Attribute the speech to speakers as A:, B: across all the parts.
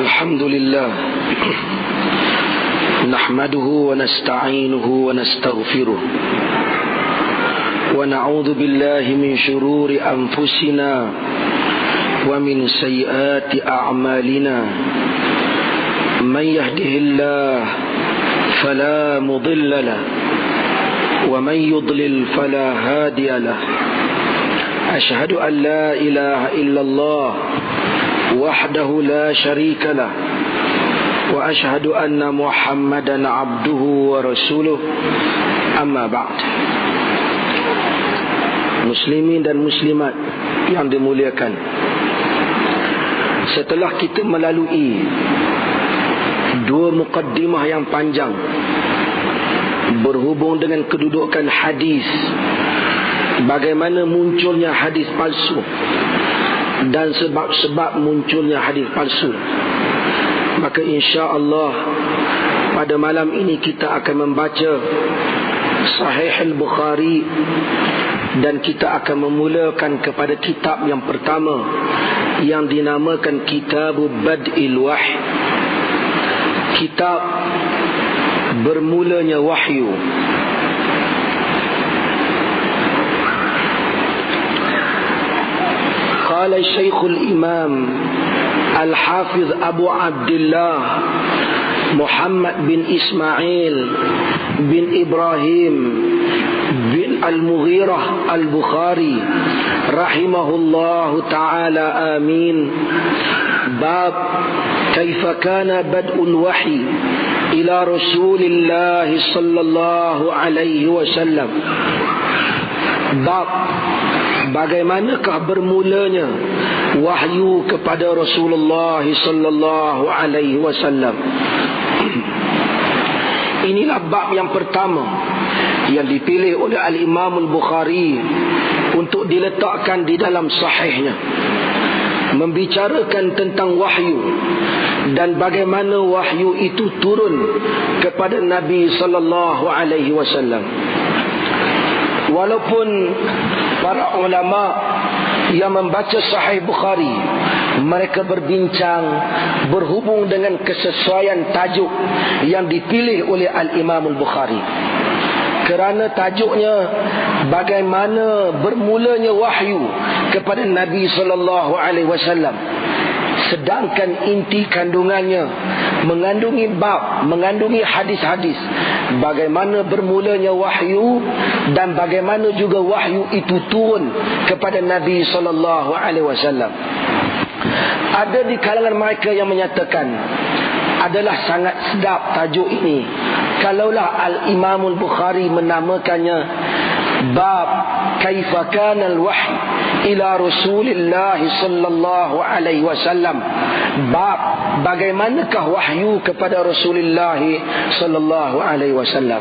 A: الحمد لله نحمده ونستعينه ونستغفره ونعوذ بالله من شرور أنفسنا ومن سيئات أعمالنا من يهده الله فلا مضل له ومن يضلل فلا هادي له أشهد أن لا إله إلا الله وحده لا شريك له وأشهد أن محمدا عبده ورسوله أما بعد. Muslimin dan muslimat yang dimuliakan, setelah kita melalui dua mukaddimah yang panjang berhubung dengan kedudukan hadis, bagaimana munculnya hadis palsu dan sebab-sebab munculnya hadis palsu, maka insya-Allah pada malam ini kita akan membaca Sahih Al-Bukhari dan kita akan memulakan kepada kitab yang pertama yang dinamakan Kitab Bad'il Wahyi, kitab bermulanya wahyu. قال الشيخ الإمام الحافظ أبو عبد الله محمد بن إسماعيل بن إبراهيم بن المغيرة البخاري رحمه الله تعالى آمين. باب كيف كان بدء الوحي إلى رسول الله صلى الله عليه وسلم. Bab bagaimanakah bermulanya wahyu kepada Rasulullah sallallahu alaihi wasallam. Inilah bab yang pertama yang dipilih oleh Al-Imam Al-Bukhari untuk diletakkan di dalam sahihnya, membicarakan tentang wahyu dan bagaimana wahyu itu turun kepada Nabi sallallahu alaihi wasallam. Walaupun para ulama yang membaca Sahih Bukhari, mereka berbincang berhubung dengan kesesuaian tajuk yang dipilih oleh Al-Imam Al-Bukhari. Kerana tajuknya bagaimana bermulanya wahyu kepada Nabi sallallahu alaihi wasallam, sedangkan inti kandungannya mengandungi bab, mengandungi hadis-hadis bagaimana bermulanya wahyu dan bagaimana juga wahyu itu turun kepada Nabi sallallahu alaihi wasallam. Ada di kalangan mereka yang menyatakan adalah sangat sedap tajuk ini kalaulah Al-Imam Al-Bukhari menamakannya bab kaifa kana al-wahyi ila Rasulillah sallallahu alaihi wasallam, bab bagaimanakah wahyu kepada Rasulullah sallallahu alaihi wasallam.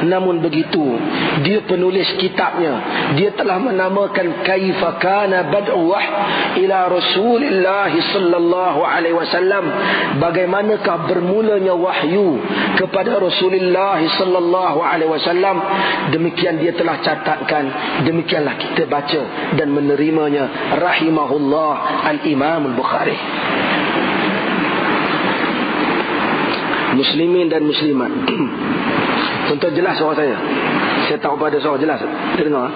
A: Namun begitu, dia penulis kitabnya, dia telah menamakan kaifa kana bad'u wahyi ila Rasulillah sallallahu alaihi wasallam, bagaimanakah bermulanya wahyu kepada Rasulullah sallallahu alaihi wasallam. Demikian dia telah catatkan, demikianlah kita baca dan menerimanya rahimahullah Al-Imam Al-Bukhari. Muslimin dan muslimat, tuan-tuan jelas suara saya? Saya tahu pada suara jelas. Kita dengar.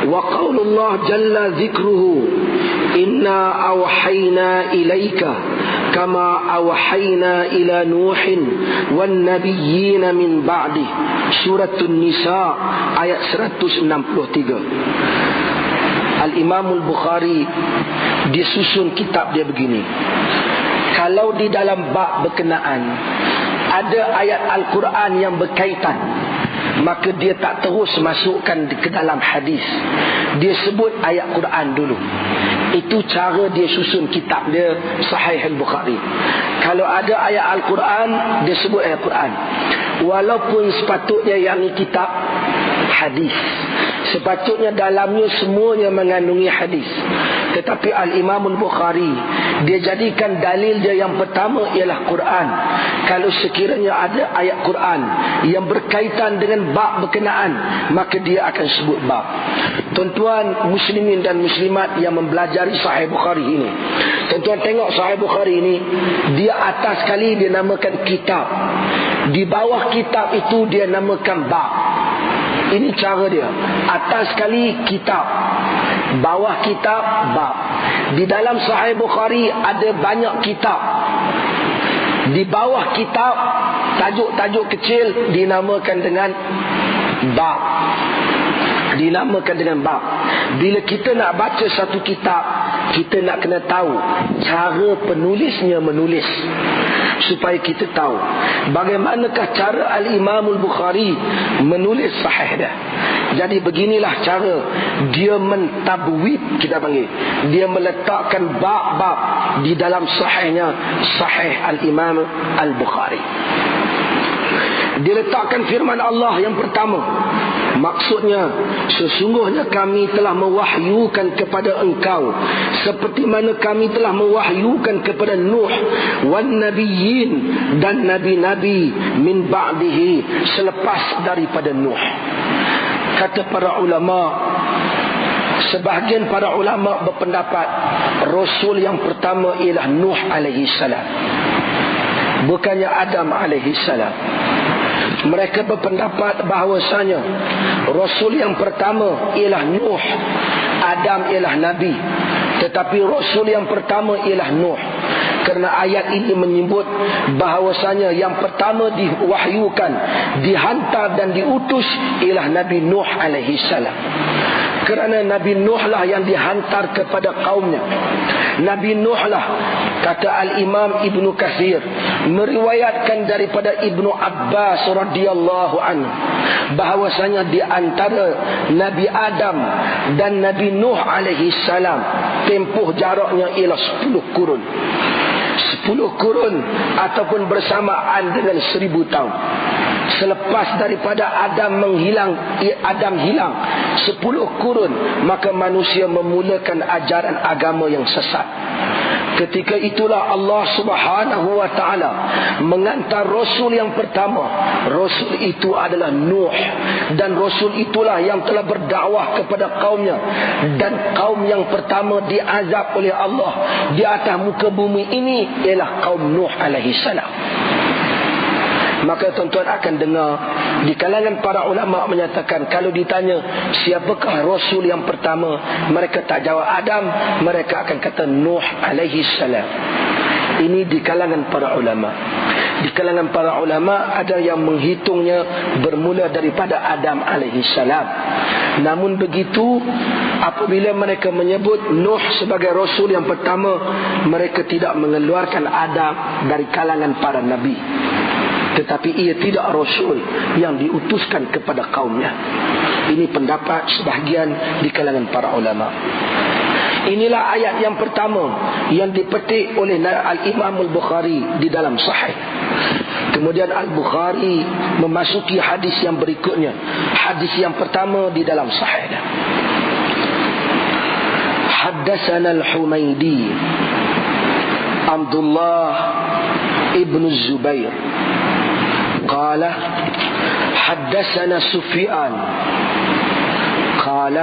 A: Wa qaulullah jalla zikruhu inna awhayna ilaika kama awhayna ila nuhin wan nabiyyin min ba'di. Suratun Nisa ayat 163. Al-Imam Al-Bukhari dia susun kitab dia begini. Kalau di dalam bab berkenaan ada ayat Al-Quran yang berkaitan, maka dia tak terus masukkan ke dalam hadis. Dia sebut ayat Quran dulu. Itu cara dia susun kitab dia Sahih Al-Bukhari. Kalau ada ayat Al-Quran, dia sebut ayat Quran, walaupun sepatutnya yang ini kitab hadis. Sepatutnya dalamnya semuanya mengandungi hadis. Tetapi Al-Imam Al-Bukhari, dia jadikan dalil dia yang pertama ialah Quran. Kalau sekiranya ada ayat Quran yang berkaitan dengan bab berkenaan, maka dia akan sebut bab. Tuan-tuan muslimin dan muslimat yang mempelajari Sahih Bukhari ini, tuan-tuan tengok Sahih Bukhari ini, dia atas sekali dia namakan kitab, di bawah kitab itu dia namakan bab. Ini cara dia. Atas sekali kitab, bawah kitab bab. Di dalam Sahih Bukhari ada banyak kitab. Di bawah kitab tajuk-tajuk kecil dinamakan dengan bab. Dinamakan dengan bab. Bila kita nak baca satu kitab, kita nak kena tahu cara penulisnya menulis, supaya kita tahu bagaimanakah cara Al-Imam Al-Bukhari menulis sahih dia. Jadi beginilah cara dia mentabwid, kita panggil. Dia meletakkan bab-bab di dalam sahihnya, Sahih Al-Imam Al-Bukhari. Dia letakkan firman Allah yang pertama. Maksudnya, sesungguhnya kami telah mewahyukan kepada engkau seperti mana kami telah mewahyukan kepada Nuh wan nabiyyin, dan nabi-nabi min ba'dihi, selepas daripada Nuh. Kata para ulama, sebahagian para ulama berpendapat Rasul yang pertama ialah Nuh alaihi salam, bukannya Adam alaihi salam. Mereka berpendapat bahawasanya Rasul yang pertama ialah Nuh, Adam ialah Nabi, tetapi Rasul yang pertama ialah Nuh. Kerana ayat ini menyebut bahawasanya yang pertama diwahyukan, dihantar dan diutus ialah Nabi Nuh alaihi salam. Kerana Nabi Nuh lah yang dihantar kepada kaumnya. Nabi Nuh lah, kata Al-Imam Ibnu Katsir, meriwayatkan daripada Ibnu Abbas radhiyallahu anhu, bahawasanya di antara Nabi Adam dan Nabi Nuh alaihi salam tempoh jaraknya ialah 10 kurun. 10 kurun ataupun bersamaan dengan 1000 tahun. Selepas daripada Adam hilang 10 kurun, maka manusia memulakan ajaran agama yang sesat. Ketika itulah Allah Subhanahu wa ta'ala mengantar Rasul yang pertama. Rasul itu adalah Nuh, dan Rasul itulah yang telah berdakwah kepada kaumnya. Dan kaum yang pertama diazab oleh Allah di atas muka bumi ini ialah kaum Nuh alaihi salam. Maka tuan-tuan akan dengar di kalangan para ulama menyatakan, kalau ditanya siapakah Rasul yang pertama, mereka tak jawab Adam, mereka akan kata Nuh alaihi salam. Ini di kalangan para ulama. Di kalangan para ulama ada yang menghitungnya bermula daripada Adam alaihi salam. Namun begitu, apabila mereka menyebut Nuh sebagai Rasul yang pertama, mereka tidak mengeluarkan Adam dari kalangan para nabi, tetapi ia tidak Rasul yang diutuskan kepada kaumnya. Ini pendapat sebahagian di kalangan para ulama. Inilah ayat yang pertama yang dipetik oleh Al-Imam Al-Bukhari di dalam Sahih. Kemudian Al-Bukhari memasuki hadis yang berikutnya. Hadis yang pertama di dalam Sahih. Haddatsana Al-Humaydi Abdullah ibn Zubair قال حدثنا سفيان قال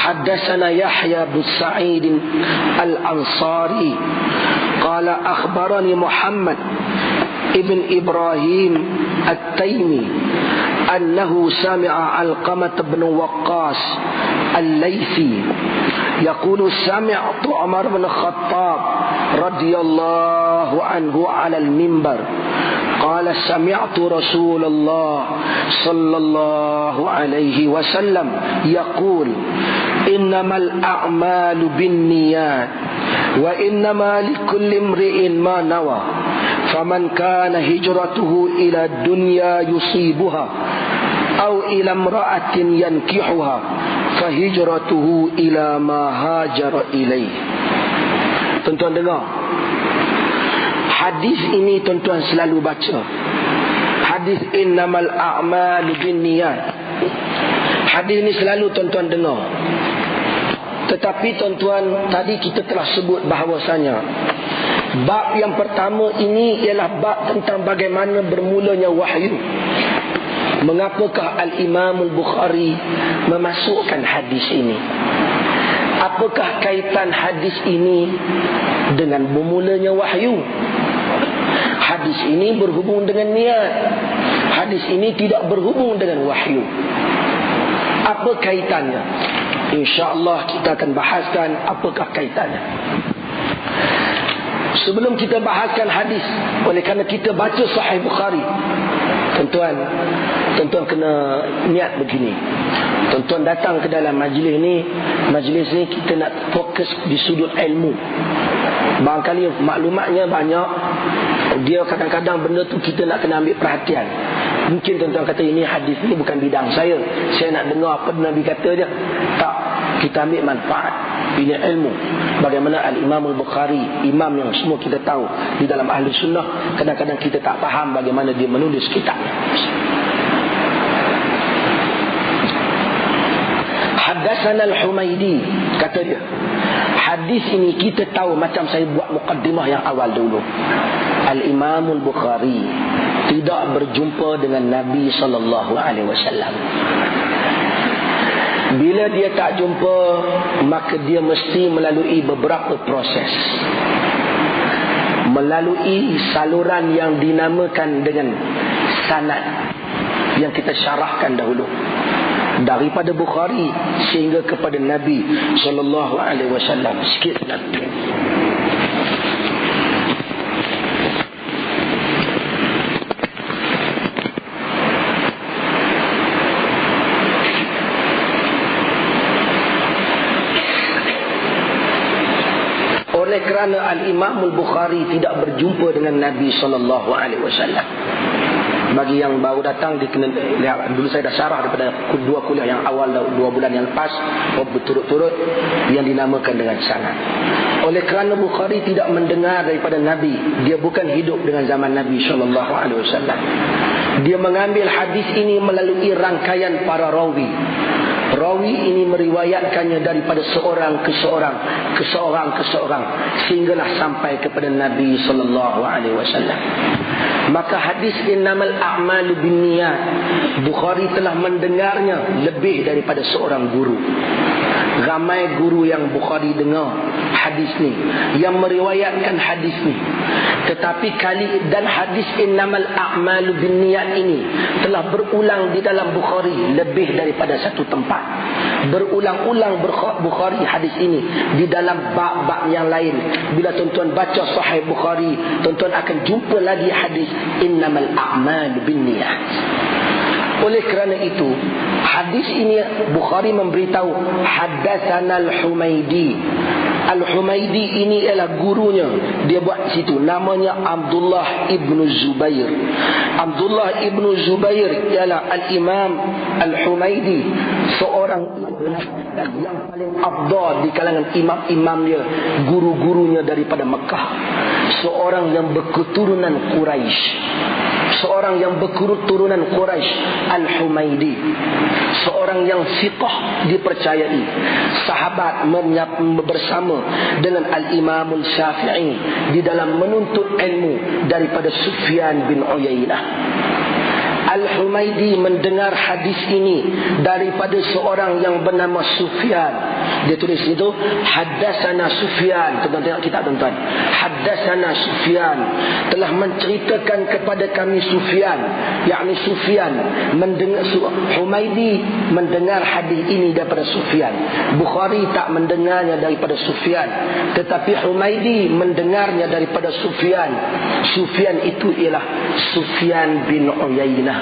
A: حدثنا يحيى بن سعيد الأنصاري قال أخبرني محمد ابن إبراهيم التيمي أنه سمع علقمة بن وقاص الليثي يقول سمعت عمر بن الخطاب رضي الله عنه على المنبر قال سمعت رسول الله صلى الله عليه وسلم يقول إنما الأعمال بالنيات وإنما لكل امرئ ما نوى فمن كان هجرته إلى الدنيا يصيبها أو إلى امرأة ينكحها فهجرته إلى ما هاجر إليه. Tuan-tuan dengar, hadis ini tuan-tuan selalu baca. hadis innamal a'malu binniyat. Hadis ni selalu tuan-tuan dengar. Tetapi tuan-tuan, tadi kita telah sebut bahawasanya bab yang pertama ini ialah bab tentang bagaimana bermulanya wahyu. Mengapakah Al-Imam Al-Bukhari memasukkan hadis ini? Apakah kaitan hadis ini dengan bermulanya wahyu? Hadis ini berhubung dengan niat. Hadis ini tidak berhubung dengan wahyu. Apa kaitannya? InsyaAllah kita akan bahaskan apakah kaitannya. Sebelum kita bahaskan hadis, oleh kerana kita baca Sahih Bukhari, Tuan-tuan kena niat begini. Tuan-tuan datang ke dalam majlis ni kita nak fokus di sudut ilmu. Barangkali maklumatnya banyak, dia kadang-kadang benda tu kita nak kena ambil perhatian. Mungkin tuan-tuan kata ini hadis ni bukan bidang saya nak dengar apa Nabi kata je. Tak, kita ambil manfaat, ini ilmu. Bagaimana Al-Imam Al-Bukhari, imam yang semua kita tahu di dalam ahli sunnah, kadang-kadang kita tak faham bagaimana dia menulis kitabnya. Haddatsana Al-Humaidi, kata dia, hadis ini kita tahu, macam saya buat mukaddimah yang awal dulu, Al-Imam Al-Bukhari tidak berjumpa dengan Nabi SAW. Bila dia tak jumpa, maka dia mesti melalui beberapa proses, melalui saluran yang dinamakan dengan sanad, yang kita syarahkan dahulu, daripada Bukhari sehingga kepada Nabi SAW. Sikit Nabi. Oleh kerana Al-Imam Al-Bukhari tidak berjumpa dengan Nabi SAW. Bagi yang baru datang, dulu saya dah syarah daripada 2 kuliah yang awal, 2 bulan yang lepas, berturut-turut, yang dinamakan dengan sanad. Oleh kerana Bukhari tidak mendengar daripada Nabi, dia bukan hidup dengan zaman Nabi SAW. Dia mengambil hadis ini melalui rangkaian para rawi. Rawi ini meriwayatkannya daripada seorang ke seorang, sehinggalah sampai kepada Nabi SAW. Maka hadis innamal a'malu binniyat, Bukhari telah mendengarnya lebih daripada seorang guru. Ramai guru yang Bukhari dengar hadis ni, yang meriwayatkan hadis ni. Tetapi dan hadis innamal a'malu binniyat ini telah berulang di dalam Bukhari lebih daripada satu tempat. Berulang-ulang Bukhari hadis ini di dalam bab-bab yang lain. Bila tuan-tuan baca Sahih Bukhari, tuan-tuan akan jumpa lagi hadis innamal a'malu binniyat. Oleh kerana itu, hadis ini Bukhari memberitahu haddatsana Al-Humaidi. Al-Humaidi ini ialah gurunya, dia buat situ, namanya Abdullah ibn Zubair. Abdullah ibn Zubair ialah Al-Imam Al-Humaidi, seorang yang paling afdal di kalangan imam-imam dia, guru-gurunya daripada Mekah. Seorang yang berketurunan Quraisy, seorang yang berketurunan Quraisy, Al-Humaidi. Seorang yang siqah, dipercayai. Sahabat bersama dengan Al-Imam Syafi'i di dalam menuntut ilmu daripada Sufyan bin Uyainah. Al-Humaidi mendengar hadis ini daripada seorang yang bernama Sufyan. Dia tulis itu haddatsana Sufyan. Tuan-tuan tengok kitab tuan-tuan. Haddatsana Sufyan, telah menceritakan kepada kami Sufyan, yakni Sufyan mendengar, Humaidi mendengar hadis ini daripada Sufyan. Bukhari tak mendengarnya daripada Sufyan, tetapi Humaidi mendengarnya daripada Sufyan. Sufyan itu ialah Sufyan bin Uyainah,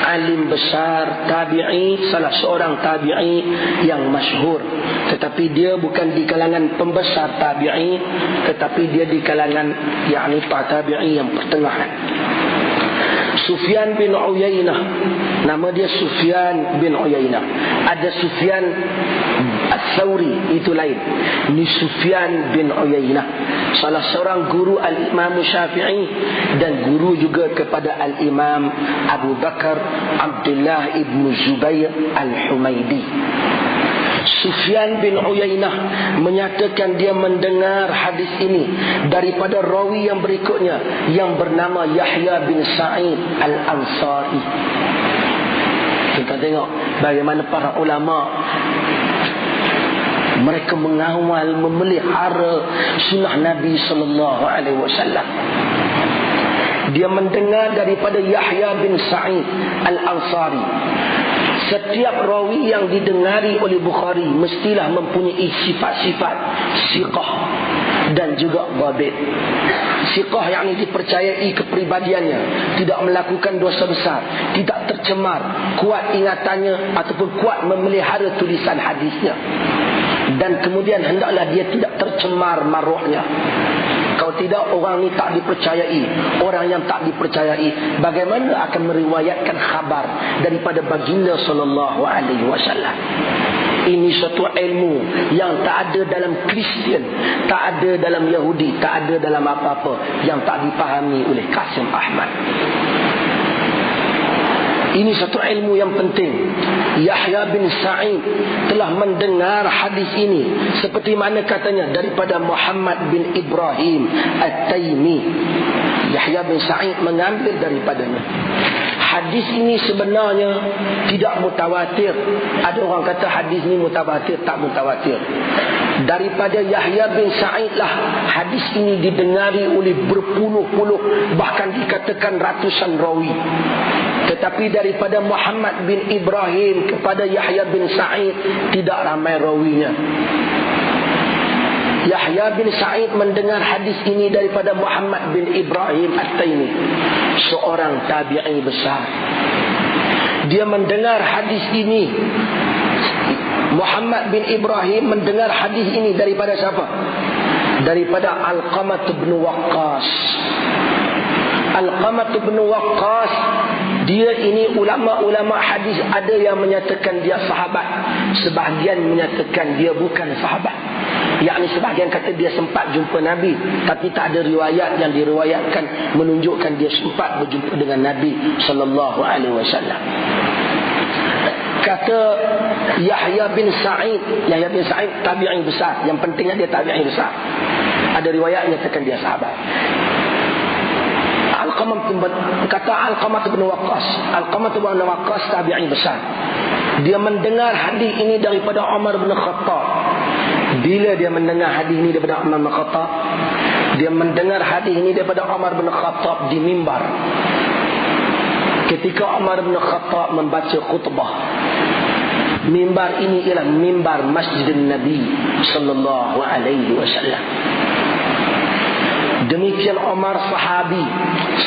A: alim besar, tabi'i, salah seorang tabi'i yang masyhur. Tetapi dia bukan di kalangan pembesar tabi'i, tetapi dia di kalangan yakni tabi'i yang pertengahan. Sufyan bin Uyainah, nama dia Sufyan bin Uyainah. Ada Sufyan Ats-Tsauri, itu lain. Ini Sufyan bin Uyainah, salah seorang guru Al-Imam Syafi'i dan guru juga kepada Al-Imam Abu Bakar Abdullah ibn Zubair Al-Humaidi. Sufyan bin Uyainah menyatakan dia mendengar hadis ini daripada rawi yang berikutnya yang bernama Yahya bin Sa'id Al-Ansari. Kita tengok bagaimana para ulama mereka mengawal, memelihara sunnah Nabi sallallahu alaihi wasallam. Dia mendengar daripada Yahya bin Sa'id Al-Ansari. Setiap rawi yang didengari oleh Bukhari mestilah mempunyai sifat-sifat siqah dan juga dhabit. Siqah yakni dipercayai kepribadiannya, tidak melakukan dosa besar, tidak tercemar, kuat ingatannya ataupun kuat memelihara tulisan hadisnya. Dan kemudian hendaklah dia tidak tercemar maruhnya. Kalau tidak, orang ni tak dipercayai. Orang yang tak dipercayai, bagaimana akan meriwayatkan khabar daripada baginda sallallahu alaihi wasallam? Ini suatu ilmu yang tak ada dalam Kristian, tak ada dalam Yahudi, tak ada dalam apa-apa, yang tak dipahami oleh Qasim Ahmad. Ini satu ilmu yang penting. Yahya bin Sa'id telah mendengar hadis ini seperti mana katanya daripada Muhammad bin Ibrahim At-Taimi. Yahya bin Sa'id mengambil daripadanya. Hadis ini sebenarnya tidak mutawatir. Ada orang kata hadis ini mutawatir, tak mutawatir. Daripada Yahya bin Sa'id lah hadis ini didengari oleh berpuluh-puluh, bahkan dikatakan ratusan rawi. Tetapi daripada Muhammad bin Ibrahim kepada Yahya bin Sa'id tidak ramai rawinya. Yahya bin Sa'id mendengar hadis ini daripada Muhammad bin Ibrahim At-Taimi, seorang tabi'i besar. Dia mendengar hadis ini. Muhammad bin Ibrahim mendengar hadis ini daripada siapa? Daripada Alqamah bin Waqqas. Alqamah bin Waqqas, dia ini ulama-ulama hadis, ada yang menyatakan dia sahabat, sebahagian menyatakan dia bukan sahabat. Yakni sebahagian kata dia sempat jumpa Nabi, tapi tak ada riwayat yang diriwayatkan menunjukkan dia sempat berjumpa dengan Nabi sallallahu alaihi wasallam. Kata Yahya bin Sa'id, Yahya bin Sa'id tabi'i besar, yang pentingnya dia tabi'i besar. Ada riwayat menyatakan dia sahabat. Kata Alqamah bin Waqqas, Alqamah bin Waqqas tabi'i besar. Dia mendengar hadis ini daripada Umar bin Khattab. Bila dia mendengar hadis ini daripada Umar bin Khattab, dia mendengar hadis ini daripada Umar bin Khattab di mimbar. Ketika Umar bin Khattab membaca khutbah, mimbar ini ialah mimbar Masjid Nabi sallallahu alaihi wasallam. Demikian Umar sahabi,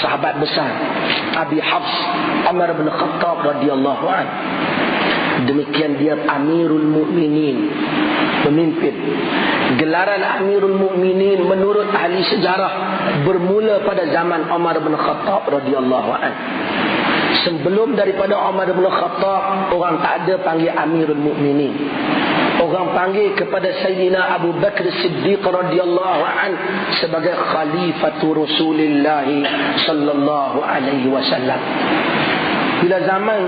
A: sahabat besar, Abi Hafs Umar bin Khattab radhiyallahu anhu. Demikian dia Amirul Mukminin, pemimpin. Gelaran Amirul Mukminin menurut ahli sejarah bermula pada zaman Umar bin Khattab radhiyallahu anhu. Sebelum daripada Umar bin Khattab, orang tak ada panggil Amirul Mukminin. Orang panggil kepada Sayyidina Abu Bakr Siddiq radhiyallahu anhu sebagai Khalifatul Rasulullah sallallahu alaihi wasallam. Bila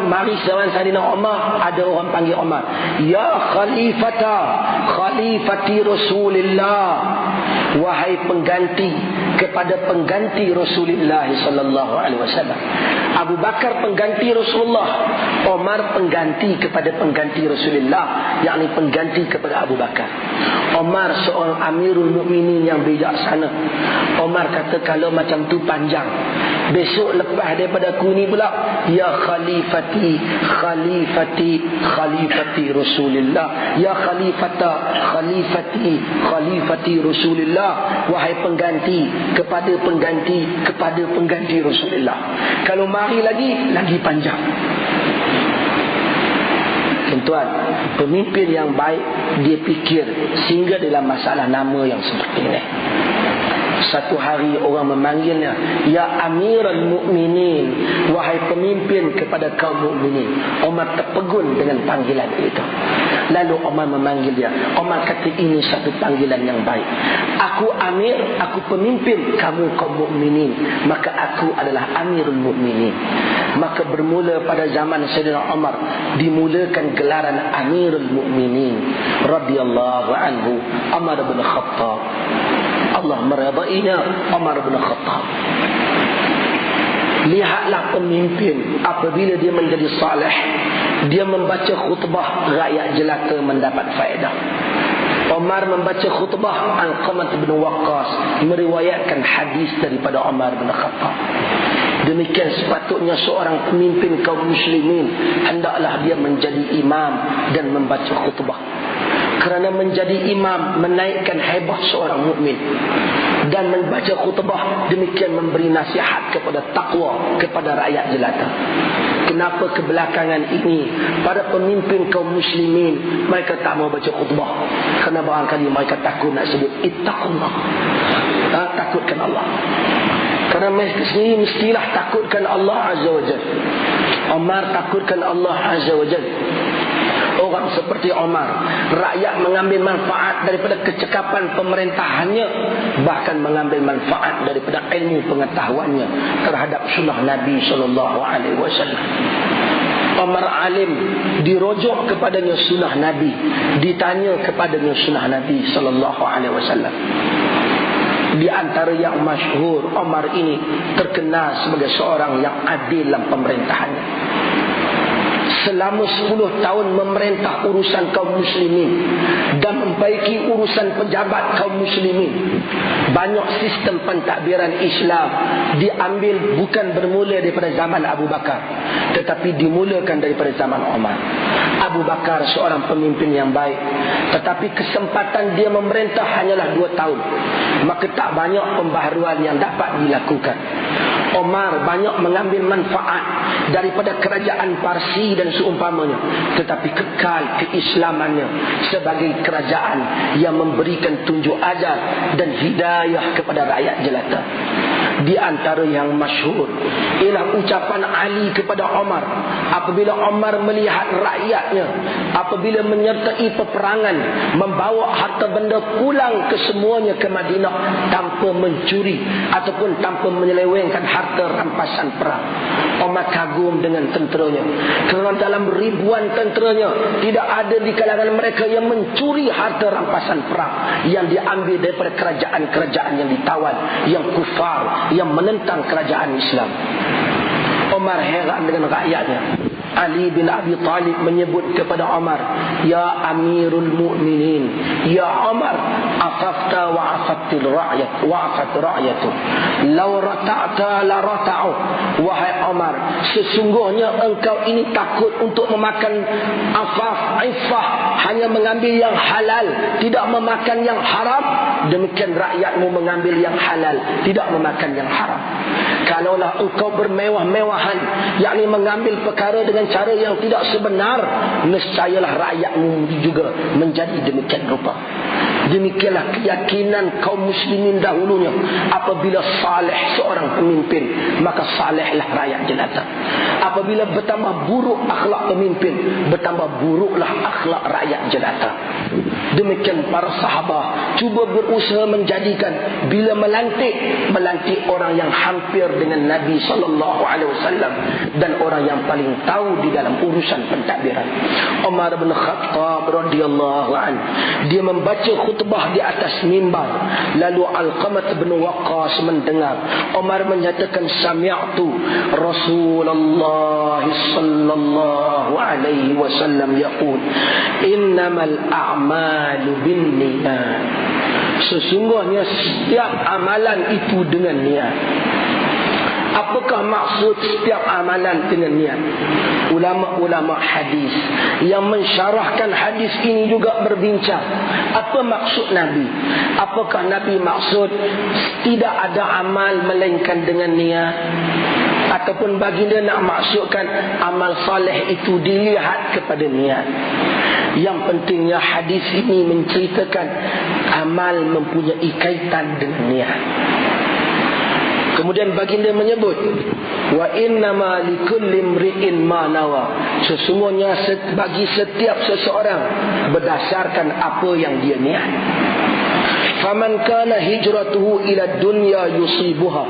A: mari zaman Sayyidina Umar, ada orang panggil Umar, ya Khalifati Rasulullah, wahai pengganti kepada pengganti Rasulullah sallallahu alaihi wasallam. Abu Bakar pengganti Rasulullah, Umar pengganti kepada pengganti Rasulullah, yakni pengganti kepada Abu Bakar. Umar seorang Amirul Mukminin yang bijaksana. Umar kata kalau macam tu panjang, besok lepas daripada aku ni pula, ya Khalifati Rasulullah, ya Khalifati Rasulullah, wahai pengganti kepada pengganti Rasulullah. Kalau mari lagi panjang. Tuan, pemimpin yang baik dia fikir sehingga dalam masalah nama yang seperti ini. Satu hari orang memanggilnya, ya Amirul Mukminin, wahai pemimpin kepada kaum mukminin. Umar terpegun dengan panggilan itu. Lalu Umar memanggil dia. Umar kata, ini satu panggilan yang baik. Aku Amir, aku pemimpin kamu kaum mukminin, maka aku adalah Amirul Mukminin. Maka bermula pada zaman Sayyidina Umar dimulakan gelaran Amirul Mukminin radhiyallahu anhu, Umar bin Khattab. Allah meridainya Umar bin Khattab. Lihatlah pemimpin apabila dia menjadi saleh, dia membaca khutbah, rakyat jelata mendapat faedah. Umar membaca khutbah, Al-Qamah bin Waqqas meriwayatkan hadis daripada Umar bin Khattab. Demikian sepatutnya seorang pemimpin kaum muslimin, hendaklah dia menjadi imam dan membaca khutbah. Kerana menjadi imam menaikkan haibat seorang mukmin, dan membaca khutbah demikian memberi nasihat kepada takwa kepada rakyat jelata. Kenapa kebelakangan ini para pemimpin kaum muslimin mereka tak mau baca khutbah? Kerana barangkali mereka takut nak sebut ittaqullah, takutkan Allah. Kerana mestilah takutkan Allah Azza wa Jalla. Umar takutkan Allah Azza wa Jalla. Orang seperti Umar, rakyat mengambil manfaat daripada kecekapan pemerintahannya, bahkan mengambil manfaat daripada ilmu pengetahuannya terhadap sunnah Nabi SAW. Umar alim, dirujuk kepadanya sunnah Nabi, ditanya kepadanya sunnah Nabi SAW. Di antara yang masyhur, Umar ini terkenal sebagai seorang yang adil dalam pemerintahannya. Selama 10 tahun memerintah urusan kaum muslimin dan membaiki urusan pejabat kaum muslimin. Banyak sistem pentadbiran Islam diambil bukan bermula daripada zaman Abu Bakar, tetapi dimulakan daripada zaman Umar. Abu Bakar seorang pemimpin yang baik, tetapi kesempatan dia memerintah hanyalah 2 tahun. Maka tak banyak pembaharuan yang dapat dilakukan. Umar banyak mengambil manfaat daripada kerajaan Parsi dan seumpamanya, tetapi kekal keislamannya sebagai kerajaan yang memberikan tunjuk ajar dan hidayah kepada rakyat jelata. Di antara yang masyhur ialah ucapan Ali kepada Umar apabila Umar melihat rakyatnya apabila menyertai peperangan, membawa harta benda pulang kesemuanya ke Madinah tanpa mencuri ataupun tanpa menyelewengkan harta rampasan perang. Umar kagum dengan tenteranya, kerana dalam ribuan tenteranya tidak ada di kalangan mereka yang mencuri harta rampasan perang yang diambil daripada kerajaan-kerajaan yang ditawan, yang kufar, yang menentang kerajaan Islam. Umar heran dengan rakyatnya. Ali bin Abi Talib menyebut kepada Umar, ya Amirul Mukminin, ya Umar, afafta wa afatil ra'yat wa afat ra'yatu, law rata'ta la rata'u. Wahai Umar, sesungguhnya engkau ini takut untuk memakan afaf, iffah, hanya mengambil yang halal, tidak memakan yang haram. Demikian rakyatmu mengambil yang halal, tidak memakan yang haram. Kalaulah engkau bermewah-mewahan, yakni mengambil perkara dengan cara yang tidak sebenar, nescayalah rakyatmu juga menjadi demikian rupa. Demikianlah keyakinan kaum muslimin dahulunya. Apabila saleh seorang pemimpin, maka salehlah rakyat jelata. Apabila bertambah buruk akhlak pemimpin, bertambah buruklah akhlak rakyat jelata. Demikian para sahabat cuba berusaha menjadikan bila melantik orang yang hampir dengan Nabi SAW dan orang yang paling tahu di dalam urusan pentadbiran. Umar bin Khattab radhiyallahu anhu, dia membaca khutbah di atas mimbar, lalu Al-Qamah bin Waqqas mendengar. Umar menyatakan, sami'tu Rasulullah sallallahu alaihi wasallam yaqul, innamal a'malu binniyat. Sesungguhnya setiap amalan itu dengan niat. Apakah maksud setiap amalan dengan niat? Ulama-ulama hadis yang mensyarahkan hadis ini juga berbincang, apa maksud Nabi? Apakah Nabi maksud tidak ada amal melainkan dengan niat? Ataupun baginda nak maksudkan amal saleh itu dilihat kepada niat? Yang pentingnya hadis ini menceritakan amal mempunyai kaitan dengan niat. Kemudian baginda menyebut, wa innama likulli imri'in ma nawa. Sesungguhnya bagi setiap seseorang berdasarkan apa yang dia niat. Faman kana hijratuhu ila dunya yusibuha.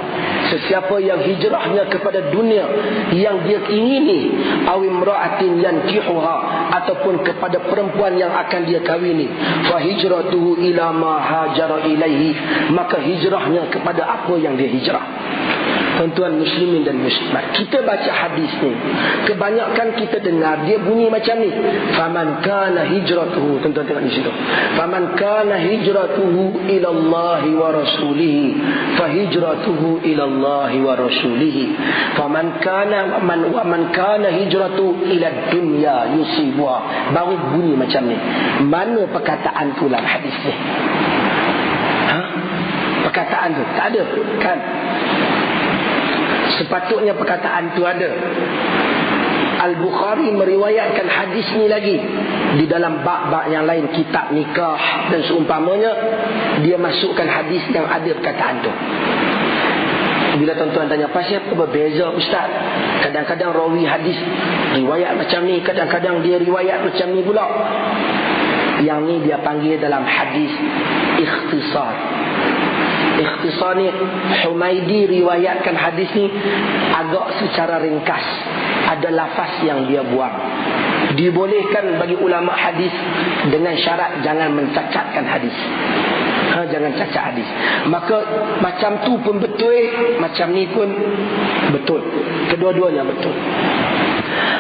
A: Sesiapa yang hijrahnya kepada dunia yang dia ingini, aw imra'atin yankihuha, ataupun kepada perempuan yang akan dia kahwini, fa hijratuhu ila ma hajara ilaihi, maka hijrahnya kepada apa yang dia hijrah. Tuan-tuan muslimin dan muslimat, kita baca hadis ni, kebanyakan kita dengar dia bunyi macam ni, faman kana hijratuhu, tuan-tuan tengok di situ, faman kana hijratuhu ila Allah wa rasulih, fa hijratuhu ila Allah wa rasulih, faman kana hijratuhu ila dunya yusibuha. Baru bunyi macam ni. Mana perkataan tu dalam hadis ni? Perkataan tu tak ada kan? Sepatutnya perkataan tu ada. Al-Bukhari meriwayatkan hadis ni lagi di dalam bab-bab yang lain, kitab nikah dan seumpamanya, dia masukkan hadis yang ada perkataan tu. Bila tuan-tuan tanya, pasal apa berbeza ustaz? Kadang-kadang rawi hadis riwayat macam ni, kadang-kadang dia riwayat macam ni pula. Yang ni dia panggil dalam hadis ikhtisar. Ikhtisar ni, Humaidi riwayatkan hadis ni agak secara ringkas. Ada lafaz yang dia buang. Dibolehkan bagi ulama hadis dengan syarat jangan mencacatkan hadis. Jangan cacat hadis. Maka macam tu pun betul, macam ni pun betul. Kedua-duanya betul.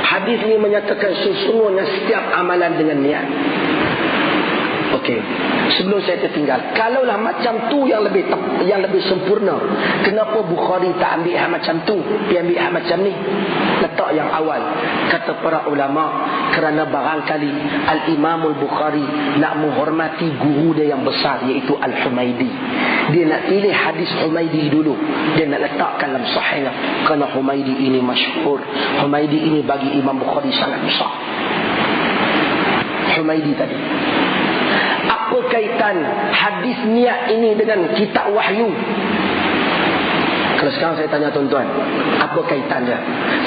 A: Hadis ni menyatakan sesungguhnya setiap amalan dengan niat. Okey. Sebelum saya tertinggal, kalaulah macam tu yang lebih sempurna, kenapa Bukhari tak ambil hal macam tu, dia ambil hal macam ni? Letak yang awal, kata para ulama, kerana barangkali Al-Imam Al-Bukhari nak menghormati guru dia yang besar, iaitu Al-Humaidi. Dia nak pilih hadis Humaidi dulu, dia nak letakkan dalam sahihnya, kerana Humaidi ini masyhur, Humaidi ini bagi Imam Bukhari sangat besar. Humaidi tadi, apa kaitan hadis niat ini dengan kitab wahyu? Kalau sekarang saya tanya tuan-tuan, apa kaitannya?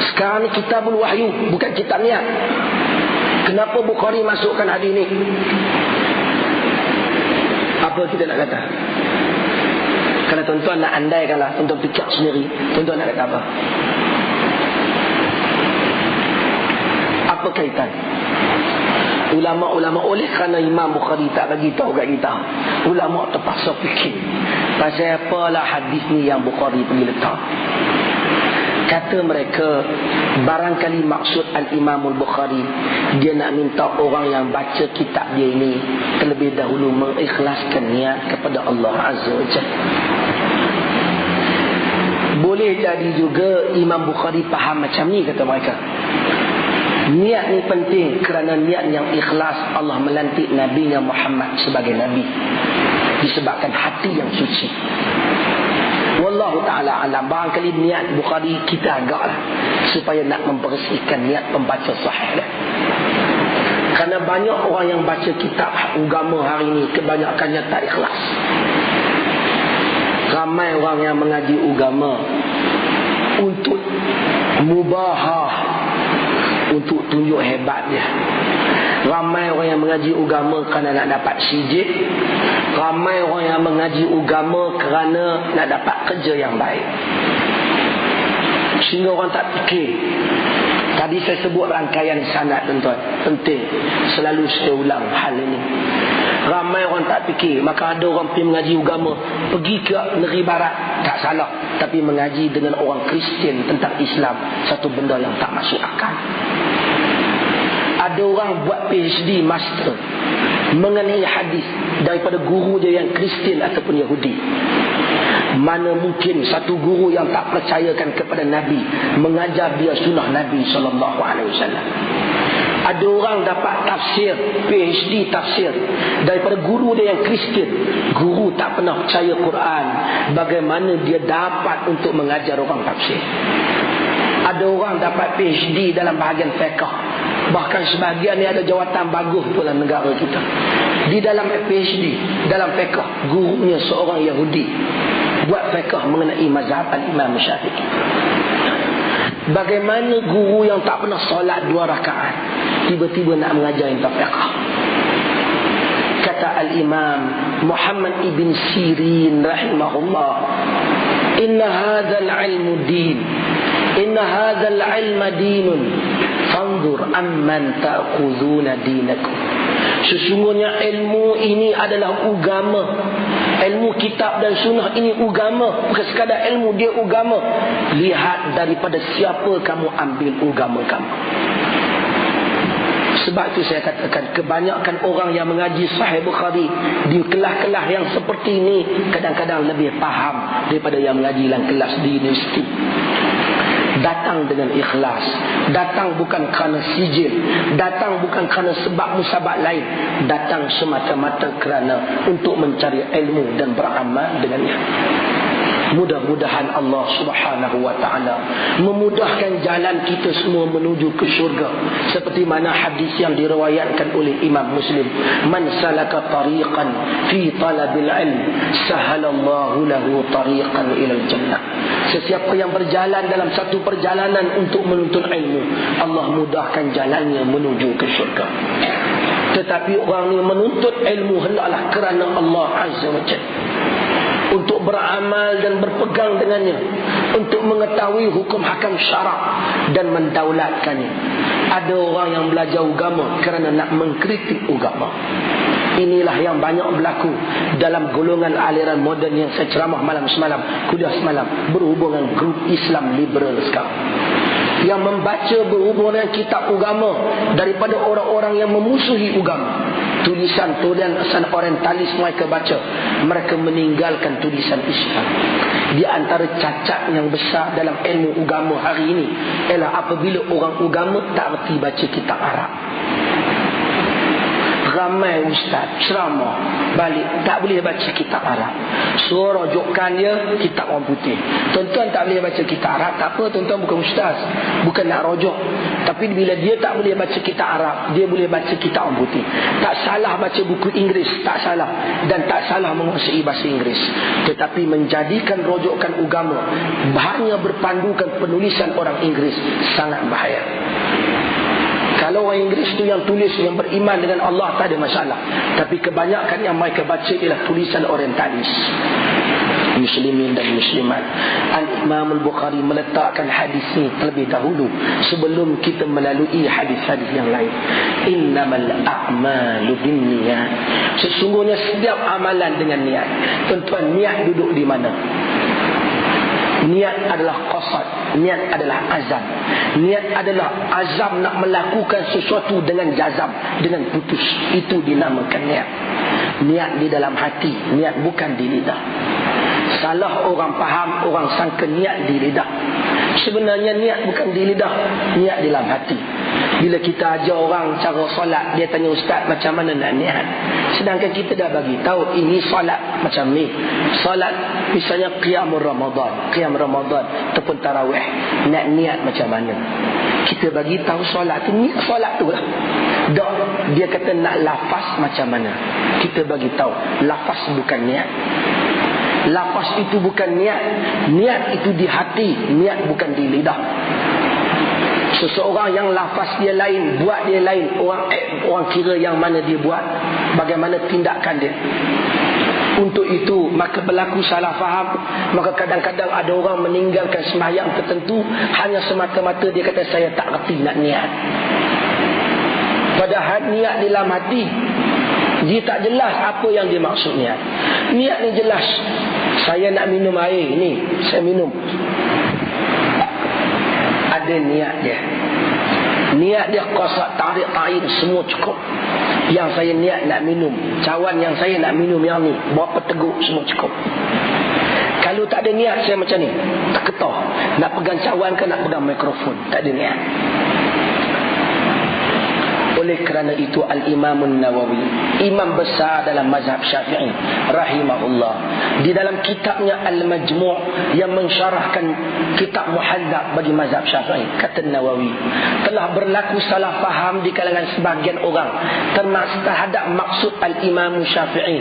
A: Sekarang ni kitabul wahyu, bukan kitab niat. Kenapa Bukhari masukkan hadis ini? Apa kita nak kata? Kalau tuan-tuan nak andaikanlah, tuan-tuan fikir sendiri, tuan-tuan nak kata apa? Apa kaitan? Ulama-ulama, oleh kerana Imam Bukhari tak bagi tahu kat kita, ulama terpaksa fikir pasal apalah hadis ni yang Bukhari pergi letak. Kata mereka, barangkali maksud Al-Imam Al-Bukhari, dia nak minta orang yang baca kitab dia ini terlebih dahulu mengikhlaskan niat kepada Allah Azza wa Jalla. Boleh jadi juga Imam Bukhari faham macam ni, kata mereka. Niat ni penting kerana niat yang ikhlas Allah melantik Nabi-Nya Muhammad sebagai Nabi, disebabkan hati yang suci. Wallahu ta'ala alam. Barangkali niat Bukhari kita agaklah supaya nak membersihkan niat pembaca sahih. Kerana banyak orang yang baca kitab agama hari ini kebanyakannya tak ikhlas. Ramai orang yang mengaji agama untuk mubahah, untuk tunjuk hebat dia. Ramai orang yang mengaji agama kerana nak dapat sijil. Ramai orang yang mengaji agama kerana nak dapat kerja yang baik. Sehingga orang tak fikir. Tadi saya sebut rangkaian sanad, tuan-tuan. Penting. Selalu saya ulang hal ini. Ramai orang tak fikir. Maka ada orang pergi mengaji agama, pergi ke negeri barat, tak salah. Tapi mengaji dengan orang Kristian tentang Islam, satu benda yang tak masuk akal. Ada orang buat PhD master mengenai hadis daripada guru dia yang Kristian ataupun Yahudi. Mana mungkin satu guru yang tak percayakan kepada Nabi mengajar dia sunnah Nabi SAW. Ada orang dapat tafsir, PhD tafsir daripada guru dia yang Kristian. Guru tak pernah percaya Quran, bagaimana dia dapat untuk mengajar orang tafsir? Ada orang dapat PhD dalam bahagian fiqh. Bahkan sebahagian ni ada jawatan bagus pula negara kita. Di dalam PhD, dalam fiqh, gurunya seorang Yahudi buat fiqh mengenai mazhab al-Imam Syafi'i. Bagaimana guru yang tak pernah solat 2 rakaat tiba-tiba nak mengajar tentang fiqh? Kata al-Imam Muhammad ibn Sirin rahimahullah, inna hadzal ilmu din, inna hadzal ilma dinun, fanzur amman ta'khuduna dinakum. Sesungguhnya ilmu ini adalah agama. Ilmu kitab dan sunnah ini agama. Bukan sekadar ilmu, dia agama. Lihat daripada siapa kamu ambil agama kamu. Sebab itu saya katakan, kebanyakan orang yang mengaji Sahih Bukhari di kelas-kelas yang seperti ini kadang-kadang lebih faham daripada yang mengaji dalam kelas di universiti. Datang dengan ikhlas, datang bukan kerana sijil, datang bukan kerana sebab musabab lain, datang semata-mata kerana untuk mencari ilmu dan beramal dengannya. Mudah-mudahan Allah Subhanahu wa ta'ala memudahkan jalan kita semua menuju ke syurga, seperti mana hadis yang diriwayatkan oleh Imam Muslim, man salaka tariqan fi talabil ilm sahalallahu lahu tariqan ilal jannah. Sesiapa yang berjalan dalam satu perjalanan untuk menuntut ilmu, Allah mudahkan jalannya menuju ke syurga. Tetapi orang ni menuntut ilmu hendaklah kerana Allah Azza wa Jalla, untuk beramal dan berpegang dengannya, untuk mengetahui hukum hakam syarak dan mendaulatkannya. Ada orang yang belajar agama kerana nak mengkritik agama. Inilah yang banyak berlaku dalam golongan aliran moden yang saya ceramah malam semalam, kuliah semalam, berhubungan grup Islam liberal sekarang, yang membaca berhubungan kitab agama daripada orang-orang yang memusuhi agama. Tulisan-tulisan orientalis mereka baca, mereka meninggalkan tulisan Islam. Di antara cacat yang besar dalam ilmu agama hari ini ialah apabila orang agama tak reti baca kitab Arab. Ramai ustaz ceramah balik tak boleh baca kitab Arab. Suara rujukan dia kitab orang putih. Tuan-tuan tak boleh baca kitab Arab, tak apa, tuan-tuan bukan ustaz, bukan nak rujuk. Tapi bila dia tak boleh baca kitab Arab, dia boleh baca kitab orang putih. Tak salah baca buku Inggeris, tak salah, dan tak salah menguasai bahasa Inggeris. Tetapi menjadikan rujukan agama hanya berpandukan penulisan orang Inggeris sangat bahaya. Kalau orang Inggeris tu yang tulis, yang beriman dengan Allah, tak ada masalah. Tapi kebanyakan yang mereka baca ialah tulisan orientalis, muslimin dan muslimat. Al-Imam Al-Bukhari meletakkan hadis ini terlebih dahulu sebelum kita melalui hadis-hadis yang lain. Innamal a'malu binniyat. Sesungguhnya setiap amalan dengan niat. Tuan-tuan, niat duduk di mana? Niat adalah qasad, niat adalah azam. Niat adalah azam nak melakukan sesuatu dengan jazam, dengan putus. Itu dinamakan niat. Niat di dalam hati, niat bukan di lidah. Salah orang faham, orang sangka niat di lidah. Sebenarnya niat bukan di lidah, niat di dalam hati. Bila kita ajar orang cara solat, dia tanya ustaz macam mana nak niat. Sedangkan kita dah bagi tahu ini solat macam ni. Solat misalnya qiyamul Ramadan, qiyam Ramadan ataupun tarawih, nak niat macam mana. Kita bagi tahu solat tu, niat solat tu lah. Dak, dia kata nak lafaz macam mana. Kita bagi tahu lafaz bukan niat. Lafaz itu bukan niat. Niat itu di hati, niat bukan di lidah. Seseorang yang lafaz dia lain, buat dia lain, orang kira yang mana dia buat, bagaimana tindakan dia. Untuk itu maka berlaku salah faham. Maka kadang-kadang ada orang meninggalkan sembahyang tertentu hanya semata-mata dia kata saya tak reti nak niat. Padahal niat di dalam hati, dia tak jelas apa yang dia maksud niat. Niat ni jelas, saya nak minum air ni, saya minum, ada niat dia. Niat dia qasad, tarik, ta'in, semua cukup. Yang saya niat nak minum, cawan yang saya nak minum yang ni, berapa teguk, semua cukup. Kalau tak ada niat, saya macam ni, tak ketah, nak pegang cawan ke nak pegang mikrofon, tak ada niat. Oleh kerana itu Al-Imam Nawawi, imam besar dalam mazhab Syafi'i rahimahullah, di dalam kitabnya Al-Majmu' yang mensyarahkan kitab Muhadzab bagi mazhab Syafi'i, kata Nawawi, telah berlaku salah faham di kalangan sebahagian orang terhadap maksud Al-Imam Syafi'i,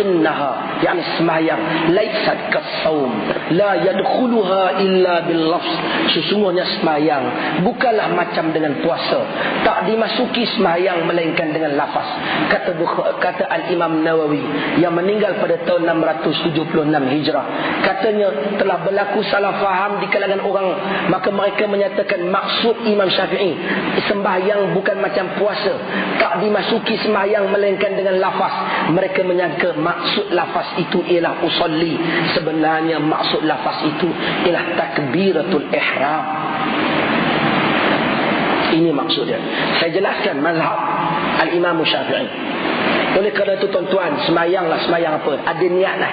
A: innaha, yakni sembahyang, laysat kas-saum, la yadkhuluha illa bil lafz. Sesungguhnya sembahyang bukanlah macam dengan puasa, tak dimasuki sembahyang melainkan dengan lafaz. Kata Al-Imam Nawawi yang meninggal pada tahun 676 Hijrah, katanya telah berlaku salah faham di kalangan orang, maka mereka menyatakan maksud Imam Syafi'i sembahyang bukan macam puasa, tak dimasuki sembahyang melainkan dengan lafaz. Mereka menyangka maksud lafaz itu ialah usalli. Sebenarnya maksud lafaz itu ialah takbiratul ihram. Ini maksudnya. Saya jelaskan mazhab Al-Imam Syafi'i. Oleh kerana itu tuan-tuan, semayanglah, semayang apa? Ada niat lah.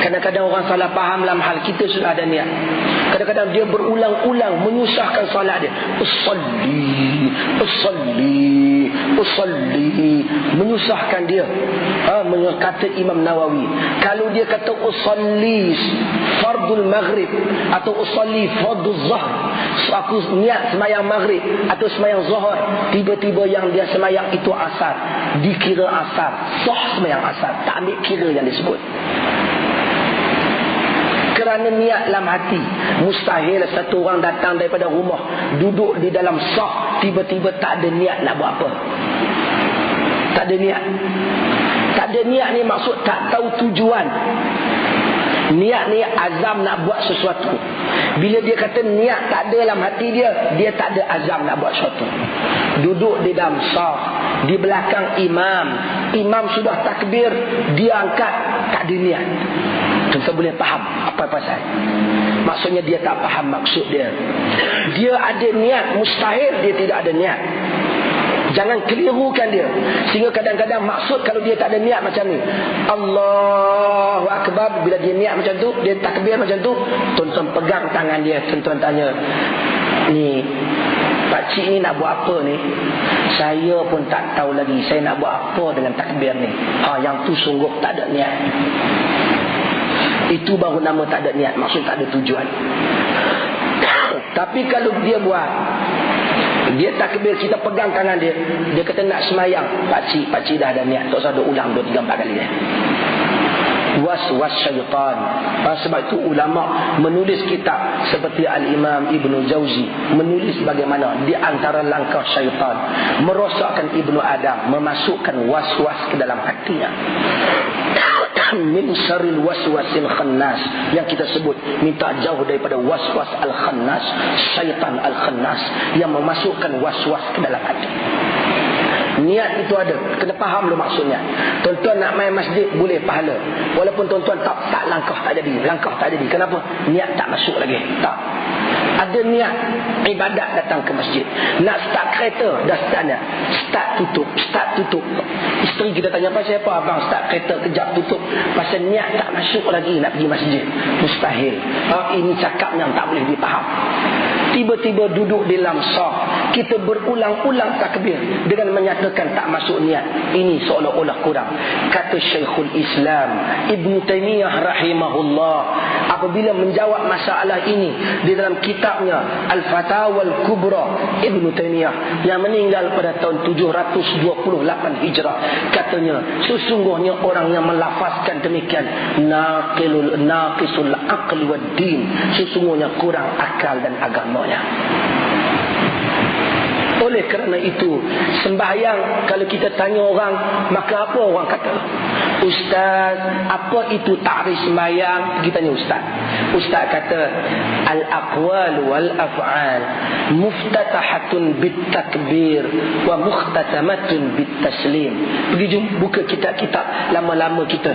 A: Kadang-kadang orang salah faham dalam hal kita sudah ada niat. Kadang-kadang dia berulang-ulang menyusahkan solat dia. Usalli, usalli, usalli, menyusahkan dia. Kata Imam Nawawi, kalau dia kata usalli fardul maghrib atau usalli fardul zahr, aku niat semayang maghrib atau semayang zuhur, tiba-tiba yang dia semayang itu asar, dikira asar, sah semayang asar, tak ambil kira yang disebut. Kerana niat dalam hati. Mustahil satu orang datang daripada rumah, duduk di dalam saf, tiba-tiba tak ada niat nak buat apa. Tak ada niat. Tak ada niat ni maksud tak tahu tujuan. Niat ni azam nak buat sesuatu. Bila dia kata niat tak ada dalam hati dia, dia tak ada azam nak buat sesuatu. Duduk di dalam saf, di belakang imam, imam sudah takbir, dia angkat, tak ada niat. Kita boleh faham apa pasal. Maksudnya dia tak faham maksud dia. Dia ada niat, mustahil dia tidak ada niat. Jangan kelirukan dia. Sehingga kadang-kadang maksud kalau dia tak ada niat macam ni, Allahu Akbar, bila dia niat macam tu, dia takbir macam tu, tuan-tuan pegang tangan dia, tuan-tuan tanya, ni pakcik ni nak buat apa ni? Saya pun tak tahu lagi saya nak buat apa dengan takbir ni. Yang tu sungguh tak ada niat. Itu baru nama tak ada niat. Maksud tak ada tujuan. Tapi kalau dia buat, dia takbir, kita pegang tangan dia, dia kata nak semayang, pakcik dah ada niat, tak usah ada ulang 2, 3, 4 kali dia. Was-was syaitan. Sebab itu ulama menulis kitab seperti Al-Imam Ibnu Jauzi menulis bagaimana di antara langkah syaitan merosakkan Ibnu Adam, memasukkan was-was ke dalam hatinya. Min syarril waswasil khannas, yang kita sebut minta jauh daripada waswas al-khannas, syaitan al-khannas yang memasukkan waswas ke dalam hati. Niat itu ada, kena faham dulu maksudnya. Tuan-tuan nak main masjid boleh pahala, walaupun tuan-tuan tak langkah tak jadi. Kenapa? Niat tak masuk lagi. Tak ada niat ibadat datang ke masjid. Nak start kereta, dah start dah. Start tutup. Isteri kita tanya, pasal apa abang start kereta kejap tutup? Pasal niat tak masuk lagi nak pergi masjid. Mustahil. Ini cakap yang tak boleh dipaham. Tiba-tiba duduk di dalam saf, kita berulang-ulang takbir dengan menyatakan tak masuk niat. Ini seolah-olah kurang. Kata Syekhul Islam Ibn Taymiyah rahimahullah, apabila menjawab masalah ini di dalam kitabnya Al-Fatawa Al-Kubra, Ibn Taymiyah yang meninggal pada tahun 728 Hijrah, katanya sesungguhnya orang yang melafazkan demikian naqisul aqli wad din, sesungguhnya kurang akal dan agama. Oleh kerana itu, sembahyang kalau kita tanya orang, maka apa orang kata? Ustaz, apa itu ta'rif sembahyang? Kita tanya ustaz. Ustaz kata, al-aqwal wal af'al muftatahatun bit takbir wa mukhtatamatun bit taslim. Pergi buka kitab-kitab lama-lama kita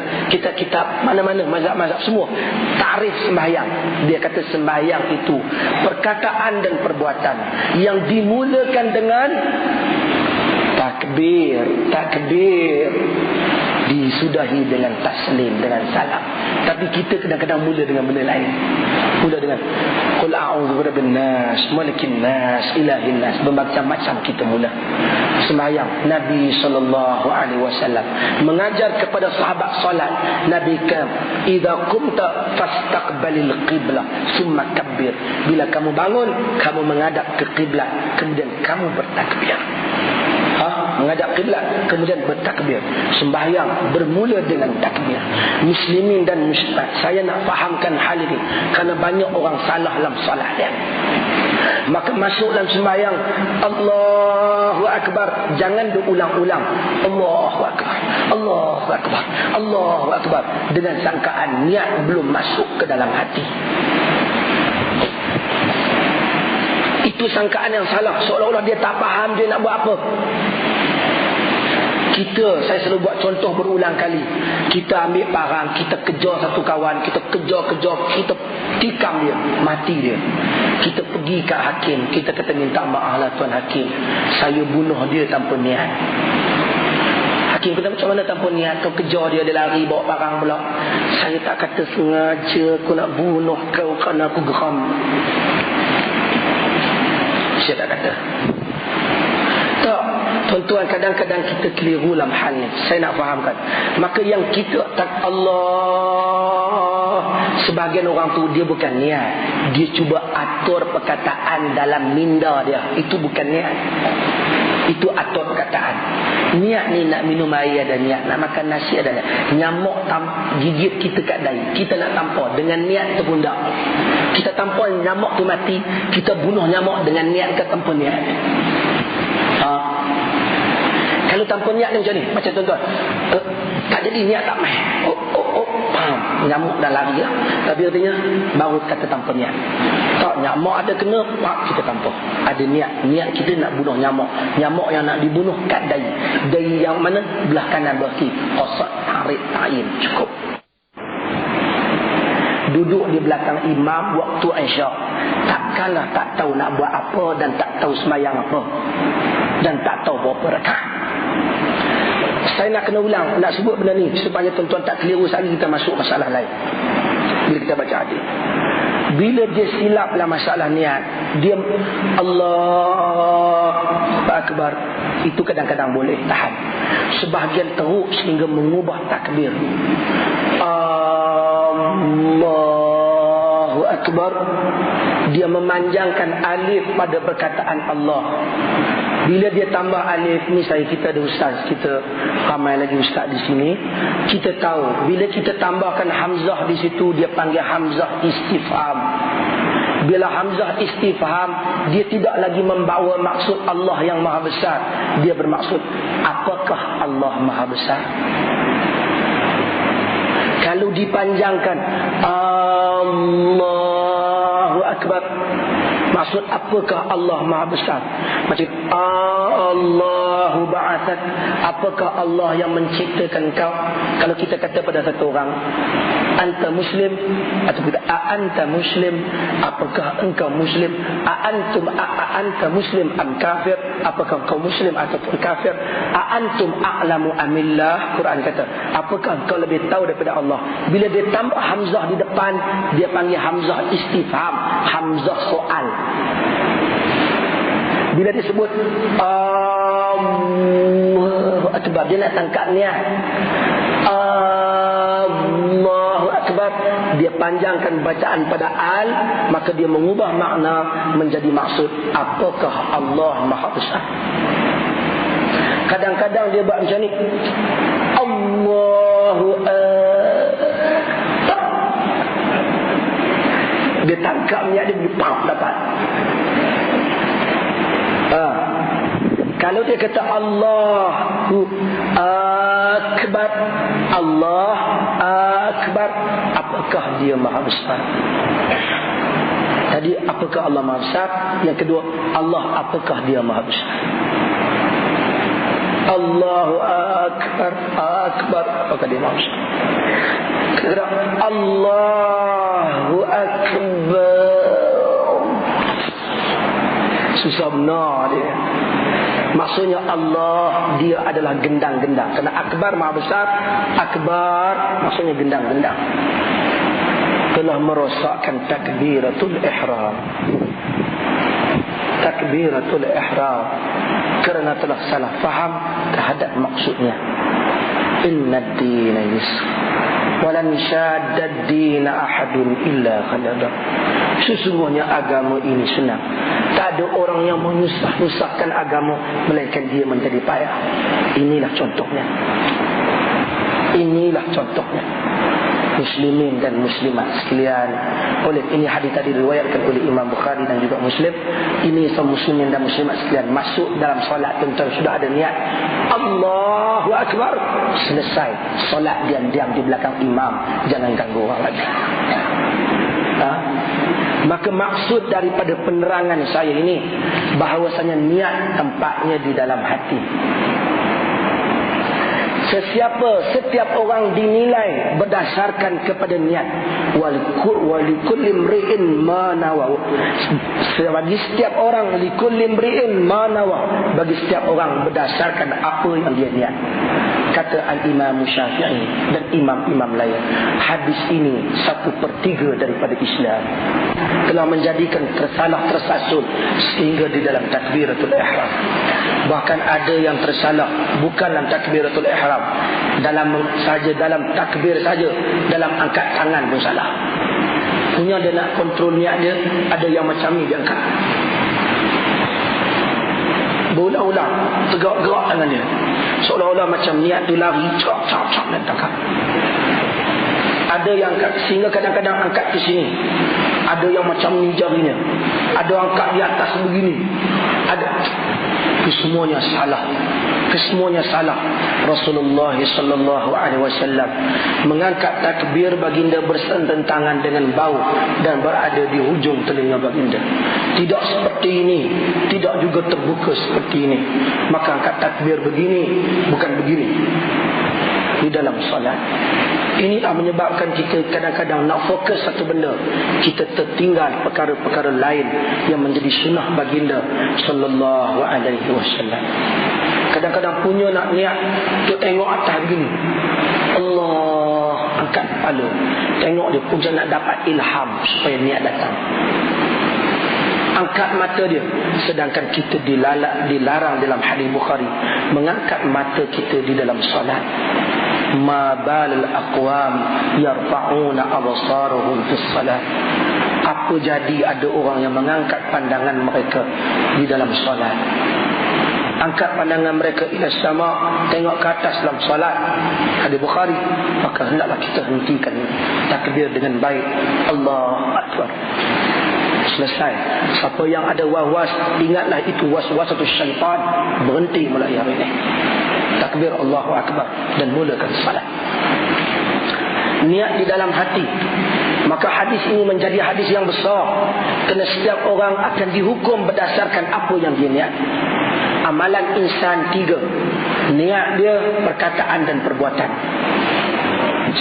A: kitab mana-mana mazhab-mazhab semua ta'rif sembahyang. Dia kata sembahyang itu perkataan dan perbuatan yang dimulakan dengan takbir, disudahi dengan taslim, dengan salam. Tapi kita kadang-kadang mula dengan benda lain. Mula dengan qul a'udzu birabbin nas, malikin nas, ilahin nas. Bermacam-macam kita mula. sembahyang. Nabi SAW mengajar kepada sahabat solat. Nabi kata, idza qumta fastaqbalil qiblah summa kabbir. Bila kamu bangun, kamu menghadap ke kiblat, kemudian kamu bertakbir. Menghadap kiblat kemudian bertakbir. Sembahyang bermula dengan takbir. Muslimin dan muslimat, saya nak fahamkan hal ini kerana banyak orang salah dalam solat dia. Maka masuk dalam sembahyang, Allahu Akbar, jangan diulang-ulang. Allahu Akbar, Allahu Akbar, Allahu Akbar, dengan sangkaan niat belum masuk ke dalam hati. Itu sangkaan yang salah, seolah-olah dia tak faham dia nak buat apa. Saya selalu buat contoh berulang kali. Kita ambil barang, kita kejar satu kawan, kita kejar, kita tikam dia, mati dia. Kita pergi ke hakim, kita kata, minta maaf lah Tuan Hakim, saya bunuh dia tanpa niat. Hakim kata, macam mana tanpa niat? Kau kejar dia, dia lari bawa barang pula. Saya tak kata sengaja aku nak bunuh kau kerana aku geram. Saya tak kata. Tak, tuan-tuan, kadang-kadang kita keliru dalam hal ni. Saya nak fahamkan. Maka yang kita tak Allah, sebahagian orang tu dia bukan niat, dia cuba atur perkataan dalam minda dia. Itu bukan niat, itu atur perkataan. Niat ni nak minum air ada niat, nak makan nasi ada niat. Nyamuk gigit kita kat dahi, kita nak tampar dengan niat terpundak. Kita tampar nyamuk tu mati, kita bunuh nyamuk dengan niat ke tanpa niat? Kalau tanpa niat ni macam ni, macam tuan-tuan, tak jadi niat tak main. Nyamuk dah lari lah. Tapi artinya baru kata tanpa niat. Tak, nyamuk ada kena, kita tampar. Ada niat kita nak bunuh nyamuk. Nyamuk yang nak dibunuh kat dahi. Dahi yang mana? Belah kanan, belah kiri. Qasad, tarik, ta'in, cukup. Duduk di belakang imam waktu Isyak, takkanlah tak tahu nak buat apa, dan tak tahu sembahyang apa, dan tak tahu berapa rakaat. Saya nak kena ulang, nak sebut benda ni supaya tuan-tuan tak keliru sekali kita masuk masalah lain. Bila kita baca hadis, bila dia silap dalam masalah niat, dia Allahu Akbar, itu kadang-kadang boleh tahan. Sebahagian teruk sehingga mengubah takbir. Allahu Akbar, dia memanjangkan alif pada perkataan Allah. Bila dia tambah alif ni, kita ada ustaz, kita ramai lagi ustaz di sini, kita tahu bila kita tambahkan hamzah di situ, dia panggil hamzah istifham. Bila hamzah istifham, dia tidak lagi membawa maksud Allah yang maha besar, dia bermaksud apakah Allah maha besar. Kalau dipanjangkan Allahu Akbar, maksud apakah Allah maha besar? Macam Allahu ba'athak, apakah Allah yang menciptakan kau? Kalau kita kata pada satu orang, anta muslim, atau kita anta muslim, apakah engkau muslim? Anta muslim am kafir, apakah engkau muslim ataupun kafir? Antum a'lamu amillah, Quran kata, apakah engkau lebih tahu daripada Allah? Bila dia tambah hamzah di depan, dia panggil hamzah istifham, hamzah soal. Bila disebut Allahu Akbar, dia nak tangkap niat. Allahu Akbar, dia panjangkan bacaan pada al, maka dia mengubah makna menjadi maksud apakah Allah maha besar. Kadang-kadang dia buat macam ni, Allahu Akbar, dia tangkap niat dia, dapat. Kalau dia kata Allahu Akbar, Allah Akbar, apakah dia maha besar? Tadi apakah Allah maha besar? Yang kedua, Allah apakah dia maha besar? Allahu Akbar, Akbar, apakah dia maha besar? Kedua, Allahu Akbar, susah benar dia. Maksudnya Allah, dia adalah gendang-gendang. Kerana akbar maha besar, akbar maksudnya gendang-gendang. Telah merosakkan takbiratul ihram. takbiratul ihram kerana telah salah faham terhadap maksudnya. Inna ad-dina yusr walan syadda ad-dina ahadun illa ghalaba. Sesungguhnya agama ini senang. Tak ada orang yang menyusah-nyusahkan agama melainkan dia menjadi payah. Inilah contohnya. Inilah contohnya. Muslimin dan muslimat sekalian. Oleh ini hadis tadi diriwayatkan oleh Imam Bukhari dan juga Muslim. Ini semua muslimin dan muslimat sekalian masuk dalam solat tentang sudah ada niat Allahu Akbar, selesai solat diam-diam di belakang imam, jangan ganggu orang lagi. Maka maksud daripada penerangan saya ini bahawasanya niat tempatnya di dalam hati. Setiap orang dinilai berdasarkan kepada niat. Walikulli imri'in ma nawa. Bagi setiap orang likulli imri'in ma nawa. Bagi setiap orang berdasarkan apa yang dia niat. Kata Al-Imam Syafi'i dan imam-imam lain, hadis ini 1/3 daripada Islam telah menjadikan tersalah tersasul sehingga di dalam takbiratul ihram. Bahkan ada yang tersalah bukan dalam takbiratul ihram, dalam takbir saja, dalam angkat tangan pun salah. Punya dia nak kontrol niat dia, ada yang macam ni dia angkat, berulang-ulang tegak-gerak tangan dia, seolah-olah macam niat tu lari, cap-cap dan tangkap. Ada yang angkat sehingga kadang-kadang angkat ke sini, ada yang macam ni jarinya, ada angkat di atas begini, ada. Kesemuanya salah. Kesemuanya salah. Rasulullah sallallahu alaihi wasallam mengangkat takbir baginda bersententangan dengan bau dan berada di hujung telinga baginda. Tidak seperti ini, tidak juga terbuka seperti ini. Maka angkat takbir begini, bukan begini di dalam solat. Inilah menyebabkan kita kadang-kadang nak fokus satu benda, kita tertinggal perkara-perkara lain yang menjadi sunnah baginda sallallahu alaihi wasallam. Kadang-kadang punya nak niat untuk tengok atas begini, Allah, angkat kepala, tengok dia pun nak dapat ilham supaya niat datang. Angkat mata dia, sedangkan kita dilarang dalam hadis Bukhari mengangkat mata kita di dalam solat. Ma balal aqwam yarfa'una absarahum fis salat. Apa jadi ada orang yang mengangkat pandangan mereka di dalam solat? Angkat pandangan mereka ila sama, tengok ke atas dalam solat. Hadis Bukhari. Maka hendaklah kita hentikan takbir dengan baik. Allahu Akbar. Selesai. Siapa yang ada was-was, ingatlah itu was-wasatus syaitan. Berhenti mulai hari ini. Takbir Allahu Akbar dan mulakan salat. Niat di dalam hati. Maka hadis ini menjadi hadis yang besar, kerana setiap orang akan dihukum berdasarkan apa yang dia niat. Amalan insan 3. Niat dia, perkataan dan perbuatan.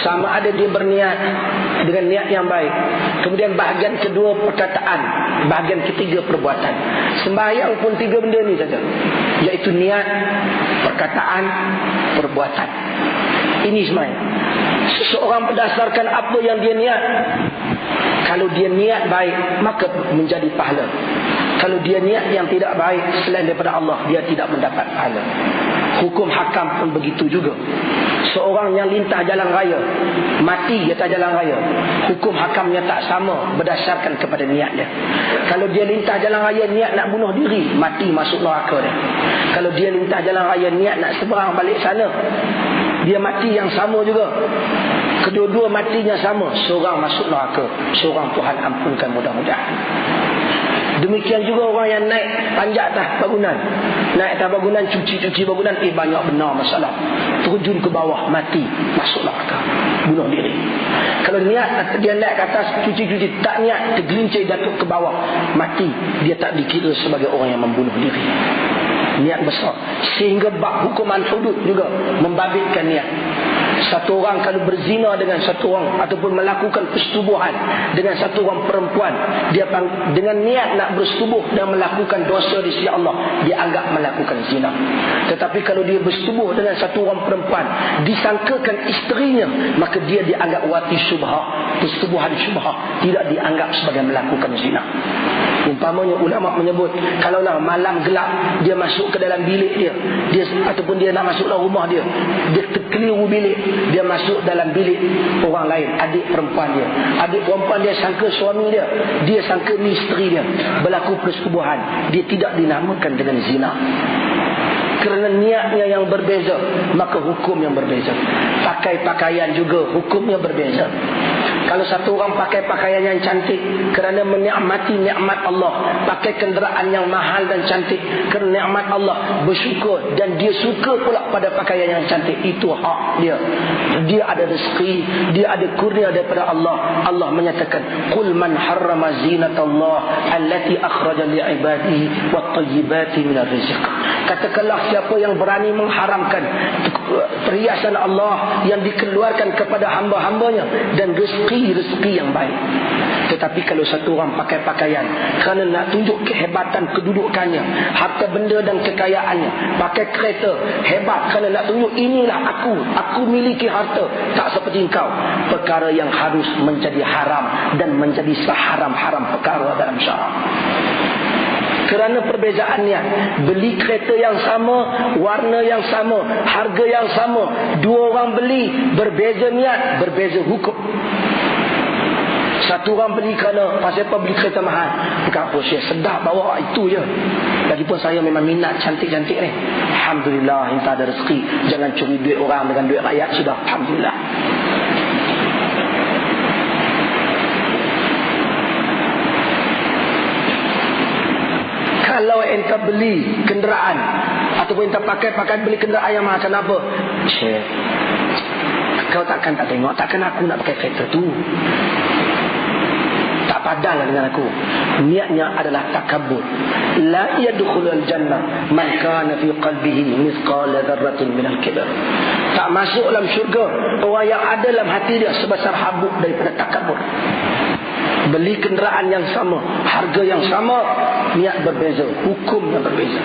A: Sama ada dia berniat dengan niat yang baik, kemudian bahagian kedua perkataan, bahagian ketiga perbuatan. Sembahyang pun 3 benda ni saja, iaitu niat, perkataan, perbuatan. Ini sembahyang. Seseorang berdasarkan apa yang dia niat. Kalau dia niat baik, maka menjadi pahala. Kalau dia niat yang tidak baik selain daripada Allah, dia tidak mendapat pahala. Hukum hakam pun begitu juga. Seorang yang lintah jalan raya, mati di atas jalan raya, hukum hakamnya tak sama berdasarkan kepada niatnya. Kalau dia lintah jalan raya niat nak bunuh diri, mati masuk neraka dia. Kalau dia lintah jalan raya niat nak seberang balik sana, dia mati yang sama juga. Kedua-dua matinya sama, seorang masuk neraka, seorang Tuhan ampunkan mudah-mudahan. Demikian juga orang yang naik panjat atas bangunan, naik atas bangunan, cuci bangunan, banyak benar masalah, terjun ke bawah, mati, masuk neraka, bunuh diri. Kalau niat dia naik ke atas, cuci, tak niat, tergelincir jatuh ke bawah, mati, dia tak dikira sebagai orang yang membunuh diri. Niat besar. Sehingga bab hukuman hudud juga membabitkan niat. Satu orang kalau berzina dengan satu orang, ataupun melakukan persetubuhan dengan satu orang perempuan, dia dengan niat nak bersetubuh dan melakukan dosa di sisi Allah, dia anggap melakukan zina. Tetapi kalau dia bersetubuh dengan satu orang perempuan, disangkakan isterinya, maka dia dianggap wati syubhah, persetubuhan syubhah, tidak dianggap sebagai melakukan zina. Umpamanya ulama menyebut, kalaulah malam gelap dia masuk ke dalam bilik dia ataupun dia nak masuk dalam rumah dia terkeliru bilik, dia masuk dalam bilik orang lain, adik perempuan dia sangka suami dia sangka ni isteri dia, berlaku persetubuhan, dia tidak dinamakan dengan zina. Kerana niatnya yang berbeza, maka hukum yang berbeza. Pakai pakaian juga hukumnya berbeza. Kalau satu orang pakai pakaian yang cantik kerana menikmati nikmat Allah, pakai kenderaan yang mahal dan cantik kerana nikmat Allah, bersyukur, dan dia suka pula pada pakaian yang cantik, itu hak dia. Dia ada rezeki, dia ada kurnia daripada Allah. Allah menyatakan, qul man harrama zinatallah allati akhraja li'ibadihi wat-tayyibati minar rizq. Katakanlah, siapa yang berani mengharamkan perhiasan Allah yang dikeluarkan kepada hamba-hambanya dan rezeki yang baik. Tetapi kalau satu orang pakai pakaian kerana nak tunjuk kehebatan kedudukannya, harta benda dan kekayaannya, pakai kereta hebat kerana nak tunjuk inilah aku miliki harta, tak seperti engkau, perkara yang harus menjadi haram dan menjadi seharam-haram perkara dalam syarak. Kerana perbezaan niat, beli kereta yang sama, warna yang sama, harga yang sama, dua orang beli, berbeza niat, berbeza hukum. Satu orang beli kerana pasal apa beli kereta mahal? Bukan apa, saya sedap bawa itu je. Lagipun saya memang minat cantik-cantik ni. Alhamdulillah, entah ada rezeki. Jangan curi duit orang dengan duit rakyat, sudah alhamdulillah. Kalau enta beli kenderaan ataupun enta pakai beli kenderaan yang mahal, kenapa? Syekh, kau tak tengok, takkan aku nak pakai kereta tu. Tak padanlah dengan aku. Niatnya adalah takabur. La yadkhulul jannah man kana fi qalbihi mithqala dzarratin minal kibr. Tak masuk dalam syurga orang yang ada dalam hati dia sebesar habuk daripada takabur. Beli kenderaan yang sama, harga yang sama, niat berbeza, hukum yang berbeza.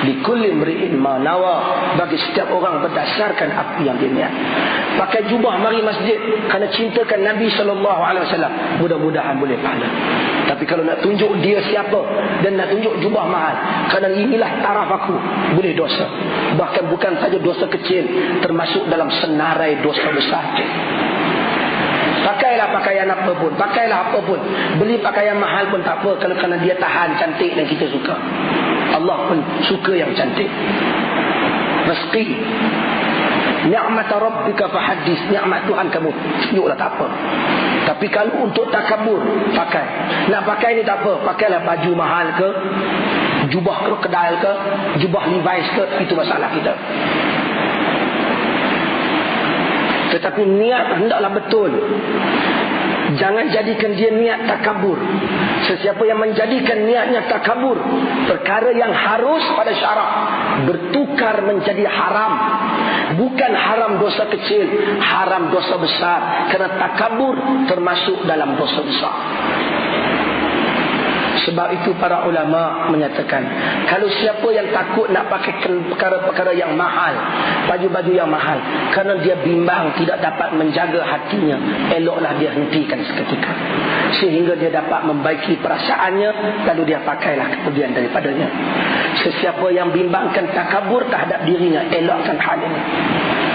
A: Likulli mri'in ma nawa, bagi setiap orang berdasarkan apa yang dia niat. Pakai jubah mari masjid kerana cintakan Nabi SAW, mudah-mudahan boleh pahala. Tapi kalau nak tunjuk dia siapa dan nak tunjuk jubah mahal kerana inilah taraf aku, boleh dosa. Bahkan bukan saja dosa kecil, termasuk dalam senarai dosa besar. Pakailah pakaian apa pun, beli pakaian mahal pun tak apa, kalau kerana dia tahan cantik dan kita suka. Allah pun suka yang cantik. Rezeki, nikmat rabbika fahaddis, nikmat Tuhan kamu tunjuklah, tak apa. Tapi kalau untuk takabur, pakai. Nak pakai ni tak apa, pakailah baju mahal ke, jubah krokodil ke, jubah Levi's ke, itu masalah kita. Tetapi niat hendaklah betul. Jangan jadikan dia niat takabur. Sesiapa yang menjadikan niatnya takabur, perkara yang harus pada syarak bertukar menjadi haram. Bukan haram dosa kecil, haram dosa besar. Kerana takabur termasuk dalam dosa besar. Sebab itu para ulama menyatakan, kalau siapa yang takut nak pakai perkara-perkara yang mahal, baju-baju yang mahal, kerana dia bimbang tidak dapat menjaga hatinya, eloklah dia hentikan seketika, sehingga dia dapat membaiki perasaannya, lalu dia pakailah kemudian daripadanya. Sesiapa yang bimbangkan takabur terhadap dirinya, elokkan hal ini.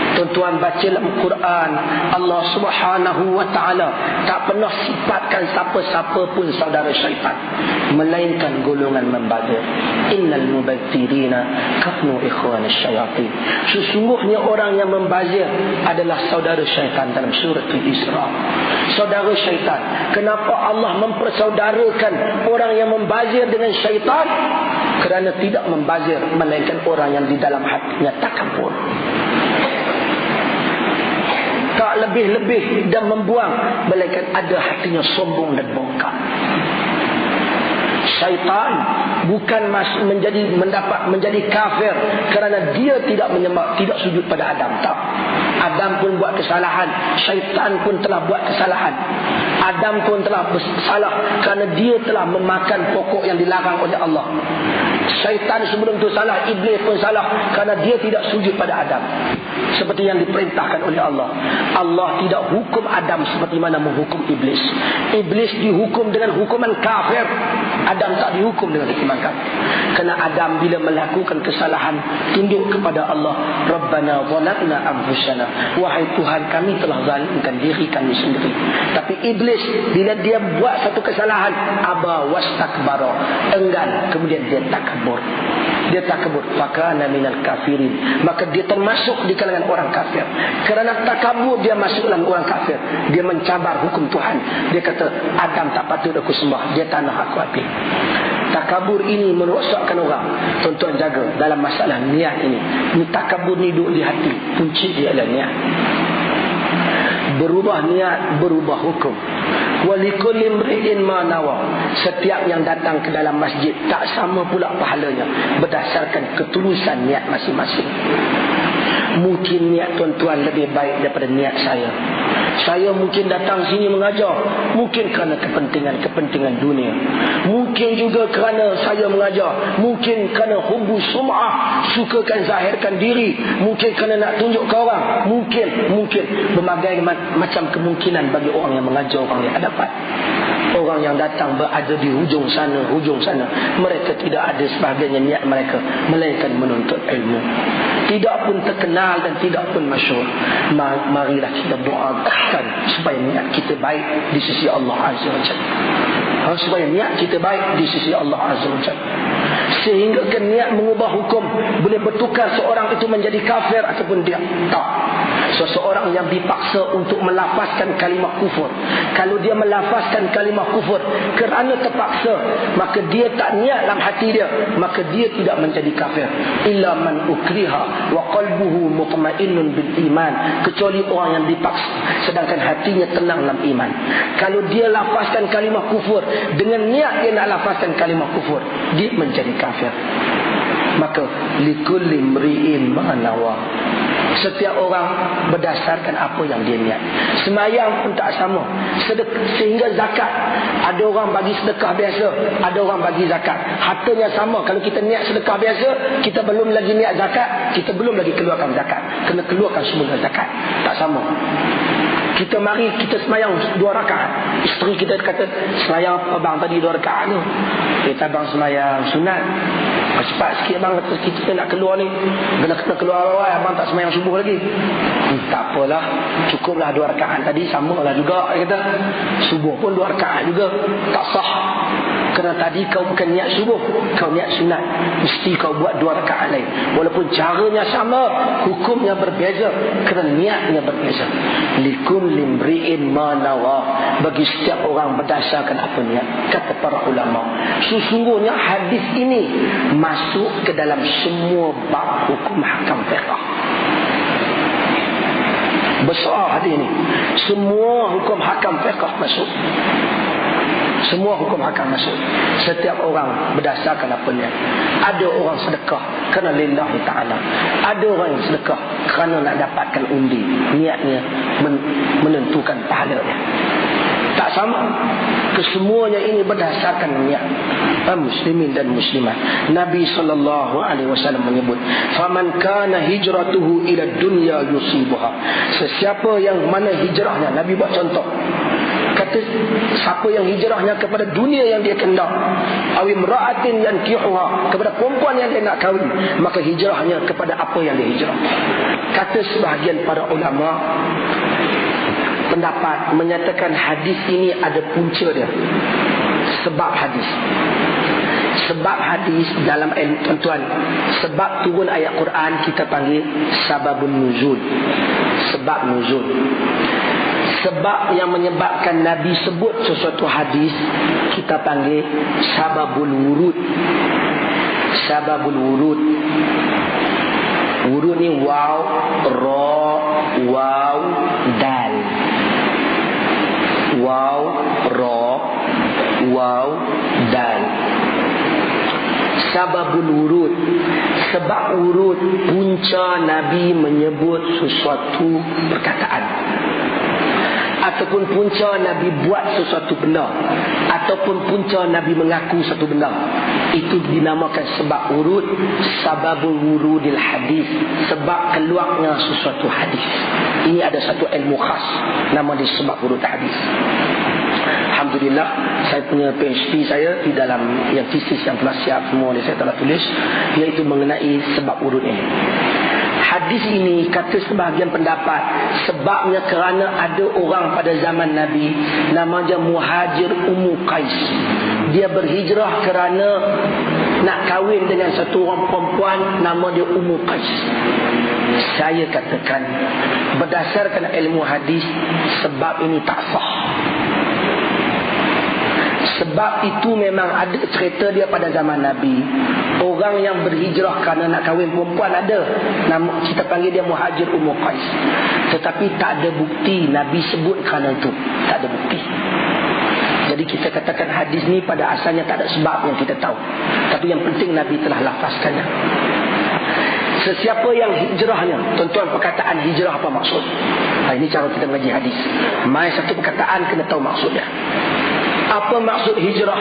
A: Tuan-tuan, baca dalam Quran, Allah Subhanahu wa ta'ala tak pernah sifatkan siapa-siapa pun saudara syaitan, melainkan golongan membazir. Innal mubadzirina kanu ikhwanas syayatin. Sesungguhnya orang yang membazir adalah saudara syaitan, dalam surah Al-Isra. Saudara syaitan. Kenapa Allah mempersaudarakan orang yang membazir dengan syaitan? Kerana tidak membazir, melainkan orang yang di dalam hatinya takabur, tak lebih-lebih dan membuang, melainkan ada hatinya sombong dan bongkar. Syaitan bukan menjadi kafir kerana dia tidak menyembah, tidak sujud pada Adam. Tak. Adam pun buat kesalahan, syaitan pun telah buat kesalahan. Adam pun telah bersalah kerana dia telah memakan pokok yang dilarang oleh Allah. Syaitan sebelum itu salah, iblis pun salah kerana dia tidak sujud pada Adam seperti yang diperintahkan oleh Allah. Allah tidak hukum Adam seperti mana menghukum iblis. Iblis dihukum dengan hukuman kafir, Adam tak dihukum dengan hukuman kafir. Kerana Adam bila melakukan kesalahan tunduk kepada Allah, Rabbana zalamna anfusana, wahai Tuhan kami telah zalimkan diri kami sendiri. Tapi iblis bila dia buat satu kesalahan, aba wastakbara, enggan, kemudian dia takabur. Dia takabur, fakana minal kafirin, maka dia termasuk di kalangan orang kafir. Kerana takabur dia masuk dalam orang kafir. Dia mencabar hukum Tuhan. Dia kata Adam tak patut aku sembah, dia tanah aku api. Takabur ini merosakkan orang. Tuan-tuan jaga dalam masalah niat ini. Takabur ni duduk di hati, kunci dia adalah niat. Berubah niat, berubah hukum. Walikulli imri'in ma nawa. Setiap yang datang ke dalam masjid tak sama pula pahalanya berdasarkan ketulusan niat masing-masing. Mungkin niat tuan-tuan lebih baik daripada niat saya. Saya mungkin datang sini mengajar mungkin kerana kepentingan dunia. Mungkin juga kerana saya mengajar, mungkin kerana hubbu sum'ah, sukakan zahirkan diri, mungkin kerana nak tunjuk ke orang, mungkin berbagai macam kemungkinan bagi orang yang mengajar orang di hadapan. Orang yang datang berada di hujung sana, mereka tidak ada sebahagiannya niat mereka melainkan menuntut ilmu. Tidak pun terkenal dan tidak pun masyhur. Marilah kita doakan supaya niat kita baik di sisi Allah Azza wa Jalla. Supaya niat kita baik di sisi Allah Azza wa Jalla. Sehingga niat mengubah hukum boleh bertukar seorang itu menjadi kafir ataupun dia tak. Seseorang yang dipaksa untuk melafazkan kalimah kufur, kalau dia melafazkan kalimah kufur kerana terpaksa, maka dia tak niat dalam hati dia, maka dia tidak menjadi kafir. Illa man ukriha wa qalbuhu mutmainnun bil iman, kecuali orang yang dipaksa sedangkan hatinya tenang dalam iman. Kalau dia lafazkan kalimah kufur dengan niat dia nak lafazkan kalimah kufur, dia menjadi kafir. Maka likulli imri'in ma nawa. Setiap orang berdasarkan apa yang dia niat. Semayang pun tak sama. Sehingga zakat, ada orang bagi sedekah biasa, ada orang bagi zakat. Hartanya sama. Kalau kita niat sedekah biasa, kita belum lagi niat zakat, kita belum lagi keluarkan zakat. Kena keluarkan semula zakat. Tak sama. Kita mari kita semayang 2 rakaat. Isteri kita kata, semayang apa bang tadi 2 rakaat tu? Kita bang semayang sunat. Cepat sikit bang, kita nak keluar ni, kena keluar awal, abang tak semayang subuh lagi. Tak apalah, cukuplah 2 rakaat tadi, samalah juga kata. Subuh pun 2 rakaat juga, tak sah. Kerana tadi kau bukan niat subuh, kau niat sunat, mesti kau buat 2 rakaat lain. Walaupun caranya sama, hukumnya berbeza kerana niatnya berbeza. Likulli imri'in ma nawa, bagi setiap orang berdasarkan apa niat. Kata para ulama, sesungguhnya hadis ini masuk ke dalam semua bab hukum hakam fiqh. Besar hadis ini. Semua hukum hakam fiqh masuk. Semua hukum hakam masuk. Setiap orang berdasarkan apa niat. Ada orang sedekah kerana lillahi ta'ala. Ada orang yang sedekah kerana nak dapatkan undi. Niatnya menentukan pahalanya. Tak sama. Kesemuanya ini berdasarkan niat. Muslimin dan muslimat. Nabi SAW menyebut, faman kana hijratuhu ila dunya yusibuha. Sesiapa yang mana hijrahnya, Nabi buat contoh. Kata siapa yang hijrahnya kepada dunia yang dia kendak, awim ra'atin yankihuha, kepada perempuan yang dia nak kahwin, maka hijrahnya kepada apa yang dia hijrah. Kata sebahagian para ulama pendapat menyatakan hadis ini ada punca dia. Sebab hadis dalam ilmu, tuan-tuan, sebab turun ayat Quran kita panggil sababun nuzul. Sebab nuzul. Sebab yang menyebabkan Nabi sebut sesuatu hadis kita panggil sababul wurud. Sababul wurud. Wurud ni waw, ra, waw, dal. Waw, ra, waw, dal. Sababul wurud. Sebab wurud, punca Nabi menyebut sesuatu perkataan. ataupun punca Nabi buat sesuatu benda, ataupun punca Nabi mengaku satu benda, itu dinamakan sebab urud, sababul wurudil hadis, sebab keluarnya sesuatu hadis. Ini ada satu ilmu khas, nama dia sebab urud hadis. Alhamdulillah, saya punya PhD saya di dalam yang tesis yang telah siap semua saya telah tulis, iaitu mengenai sebab urud ini. Hadis ini kata sebahagian pendapat sebabnya kerana ada orang pada zaman Nabi namanya Muhajir Ummu Qais. Dia berhijrah kerana nak kahwin dengan satu orang perempuan nama dia Ummu Qais. Saya katakan berdasarkan ilmu hadis, sebab ini tak sah. Sebab itu memang ada cerita dia pada zaman Nabi. Orang yang berhijrah kerana nak kahwin perempuan ada. Nama kita panggil dia Muhajir Ummu Qais. Tetapi tak ada bukti Nabi sebut kerana itu. Tak ada bukti. Jadi kita katakan hadis ni pada asalnya tak ada sebab yang kita tahu. Tapi yang penting Nabi telah lafazkannya. Sesiapa yang hijrahnya, tuan-tuan, perkataan hijrah apa maksud? Ini cara kita mengaji hadis. Mai satu perkataan kena tahu maksudnya. Apa maksud hijrah?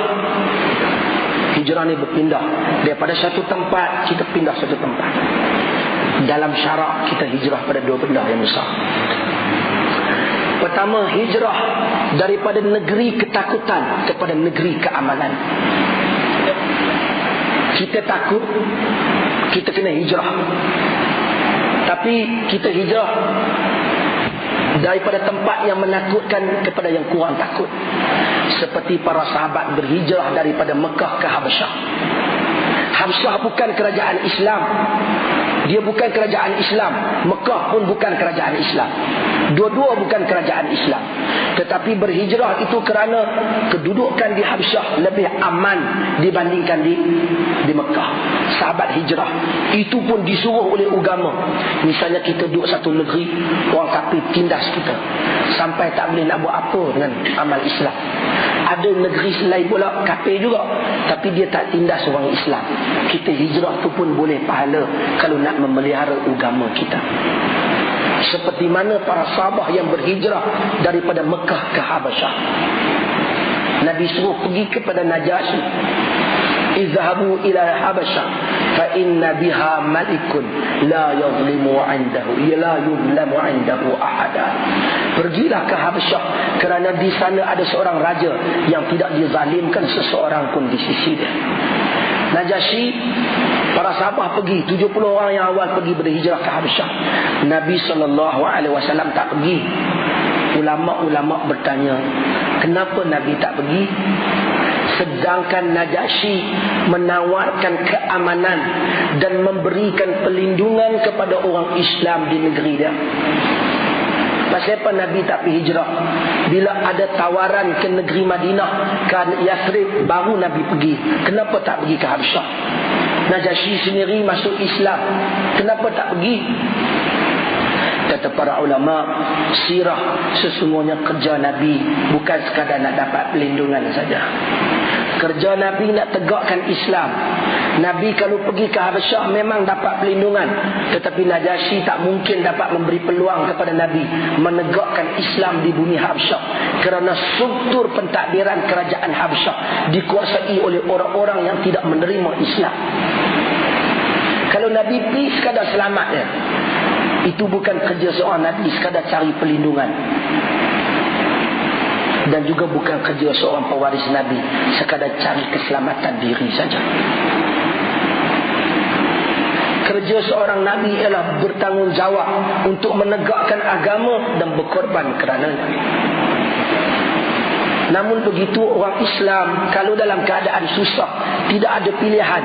A: Hijrah ni berpindah daripada satu tempat kita pindah satu tempat. Dalam syarak kita hijrah pada dua benda yang besar. Pertama, hijrah daripada negeri ketakutan kepada negeri keamanan. Kita takut, kita kena hijrah. Tapi kita hijrah daripada tempat yang menakutkan kepada yang kurang takut. Seperti para sahabat berhijrah daripada Mekah ke Habasyah. Habasyah bukan kerajaan Islam. Dia bukan kerajaan Islam. Mekah pun bukan kerajaan Islam. Dua-dua bukan kerajaan Islam. Tetapi berhijrah itu kerana kedudukan di Habasyah lebih aman dibandingkan di Mekah. Sahabat hijrah. Itu pun disuruh oleh agama. Misalnya kita duduk satu negeri, orang kafir tindas kita sampai tak boleh nak buat apa dengan amal Islam. Ada negeri selain pula kafir juga, tapi dia tak tindas orang Islam. Kita hijrah tu pun boleh pahala kalau nak memelihara agama kita. Seperti mana para sahabat yang berhijrah daripada Mekah ke Habasyah. Nabi suruh pergi kepada Najasyi. Izhabu ila Habasyah fa inna biha malikun la yuzlimu 'indahu la yuzlamu 'indahu ahada. Pergilah ke Habasyah kerana di sana ada seorang raja yang tidak dizalimkan seseorang pun di sisi dia. Najasyi, para sahabat pergi, 70 orang yang awal pergi berhijrah ke Habasyah. Nabi SAW tak pergi. Ulama-ulama bertanya, kenapa Nabi tak pergi? Sedangkan Najasyi menawarkan keamanan dan memberikan perlindungan kepada orang Islam di negeri dia. Pasal apa Nabi tak pergi hijrah? Bila ada tawaran ke negeri Madinah, ke Yathrib, baru Nabi pergi. Kenapa tak pergi ke Habasyah? Najasyi sendiri masuk Islam, kenapa tak pergi? Kata para ulama, sirah sesungguhnya kerja Nabi bukan sekadar nak dapat perlindungan saja. Kerja Nabi nak tegakkan Islam. Nabi kalau pergi ke Habasyah memang dapat perlindungan, tetapi Najasyi tak mungkin dapat memberi peluang kepada Nabi menegakkan Islam di bumi Habasyah, kerana struktur pentadbiran kerajaan Habasyah dikuasai oleh orang-orang yang tidak menerima Islam. Kalau Nabi pergi sekadar selamat dia, itu bukan kerja seorang Nabi sekadar cari perlindungan. Dan juga bukan kerja seorang pewaris Nabi sekadar cari keselamatan diri saja. Kerja seorang Nabi ialah bertanggungjawab untuk menegakkan agama dan berkorban kerananya. Namun begitu orang Islam kalau dalam keadaan susah, tidak ada pilihan,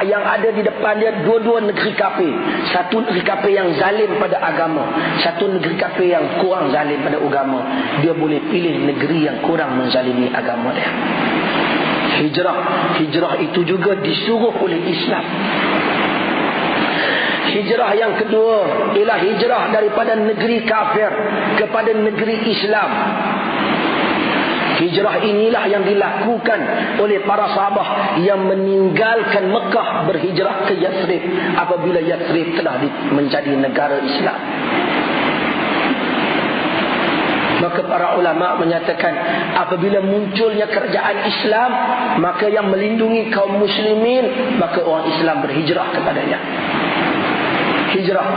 A: yang ada di depan dia dua-dua negeri kafir. Satu negeri kafir yang zalim pada agama, satu negeri kafir yang kurang zalim pada agama. Dia boleh pilih negeri yang kurang menzalimi agama dia. Hijrah itu juga disuruh oleh Islam. Hijrah yang kedua ialah hijrah daripada negeri kafir kepada negeri Islam. Hijrah inilah yang dilakukan oleh para sahabat yang meninggalkan Mekah berhijrah ke Yathrib apabila Yathrib telah menjadi negara Islam. Maka para ulama menyatakan apabila munculnya kerajaan Islam, maka yang melindungi kaum muslimin, maka orang Islam berhijrah kepadanya. Hijrah.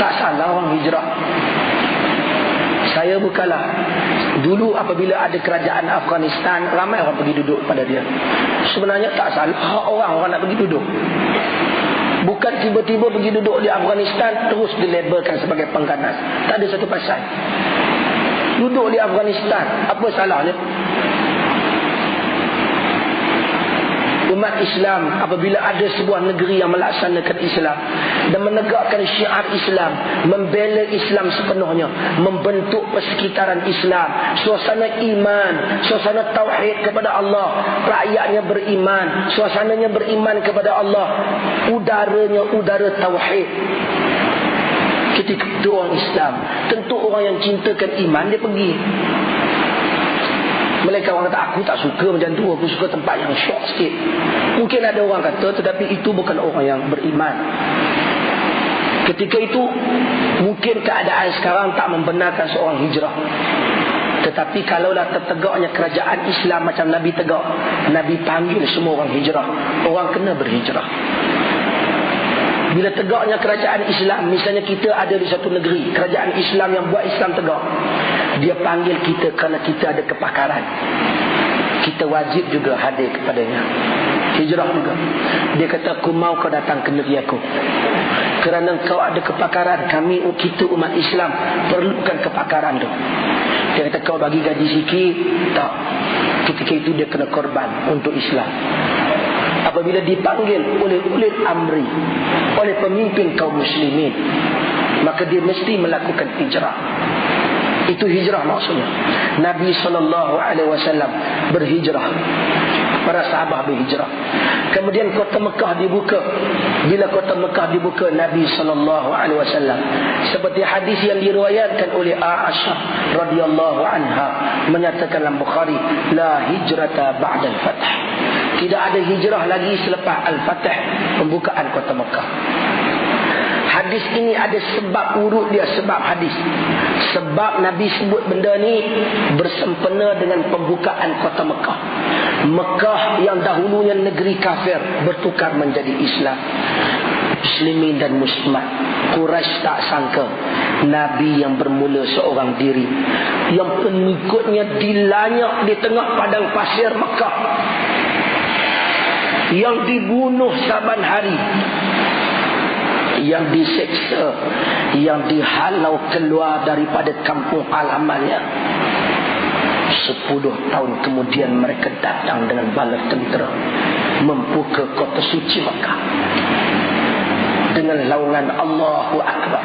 A: Tak salah orang hijrah. Saya bukanlah. Dulu apabila ada kerajaan Afghanistan, ramai orang pergi duduk pada dia. Sebenarnya tak salah orang nak pergi duduk. Bukan tiba-tiba pergi duduk di Afghanistan terus dilabelkan sebagai pengganas. Tak ada satu pasal. Duduk di Afghanistan, apa salahnya? Umat Islam apabila ada sebuah negeri yang melaksanakan Islam dan menegakkan syiar Islam, membela Islam sepenuhnya, membentuk persekitaran Islam, suasana iman, suasana tauhid kepada Allah, rakyatnya beriman, suasananya beriman kepada Allah, udaranya udara tauhid. Ketika itu orang Islam, tentu orang yang cintakan iman dia pergi. Mereka orang kata, aku tak suka macam tu, aku suka tempat yang syok sikit. Mungkin ada orang kata, tetapi itu bukan orang yang beriman. Ketika itu mungkin keadaan sekarang tak membenarkan seorang hijrah. Tetapi kalaulah tertegaknya kerajaan Islam macam Nabi tegak, Nabi panggil semua orang hijrah. Orang kena berhijrah. Bila tegaknya kerajaan Islam, misalnya kita ada di satu negeri, kerajaan Islam yang buat Islam tegak, dia panggil kita kerana kita ada kepakaran. Kita wajib juga hadir kepadanya. Hijrah juga. Dia kata, aku mau kau datang ke negeri aku. Kerana kau ada kepakaran, kita umat Islam perlukan kepakaran tu. Dia kata, kau bagi gaji sikit. Tak. Ketika itu dia kena korban untuk Islam. Apabila dipanggil oleh ulil amri, oleh pemimpin kaum muslimin, maka dia mesti melakukan hijrah. Itu hijrah maksudnya. Nabi SAW berhijrah. Para sahabat berhijrah. Kemudian kota Mekah dibuka. Bila kota Mekah dibuka, Nabi SAW, seperti hadis yang diriwayatkan oleh Aisyah radhiyallahu anha, menyatakan dalam Bukhari, la hijrata ba'da al-fath. Tidak ada hijrah lagi selepas al-fath, pembukaan kota Mekah. Hadis ini ada sebab urut dia, sebab hadis. Sebab Nabi sebut benda ni bersempena dengan pembukaan kota Mekah. Mekah yang dahulunya negeri kafir bertukar menjadi Islam. Muslimin dan muslimat. Quraisy tak sangka Nabi yang bermula seorang diri, yang pengikutnya dilanyak di tengah padang pasir Mekah, yang dibunuh saban hari, yang diseksa, yang dihalau keluar daripada kampung halamannya. 10 tahun kemudian mereka datang dengan bala tentera membuka kota suci Makkah dengan laungan Allahu Akbar.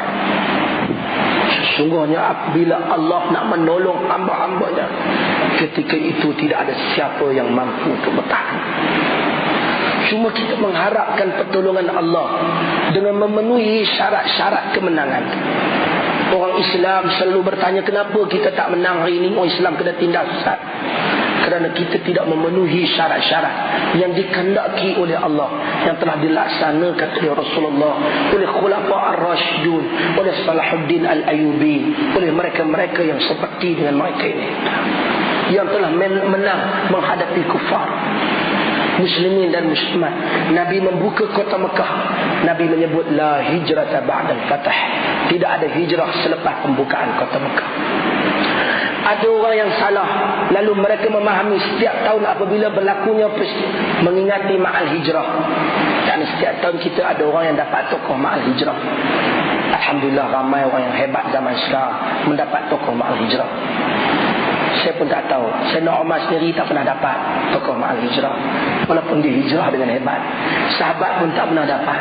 A: Sesungguhnya apabila Allah nak menolong hamba-hambanya, ketika itu tidak ada siapa yang mampu untuk bertahan. Cuma kita mengharapkan pertolongan Allah dengan memenuhi syarat-syarat kemenangan. Orang Islam selalu bertanya, kenapa kita tak menang hari ini? Orang Islam kena tindak sesat. Kerana kita tidak memenuhi syarat-syarat yang dikehendaki oleh Allah, yang telah dilaksanakan oleh Rasulullah, oleh Khulafa Ar-Rasyidun, oleh Salahuddin Al-Ayyubi, oleh mereka-mereka yang seperti dengan mereka ini, yang telah menang menghadapi kufar. Muslimin dan muslimat. Nabi membuka kota Mekah. Nabi menyebut la hijrata ba'dal fath. Tidak ada hijrah selepas pembukaan kota Mekah. Ada orang yang salah, lalu mereka memahami setiap tahun apabila berlakunya mengingati ma'al hijrah. Dan setiap tahun kita ada orang yang dapat tokoh ma'al hijrah. Alhamdulillah, ramai orang yang hebat zaman sekarang mendapat tokoh ma'al hijrah. Saya pun tak tahu. Sayyidina Umar sendiri tak pernah dapat tokoh ma'al hijrah, walaupun dia hijrah dengan hebat. Sahabat pun tak pernah dapat.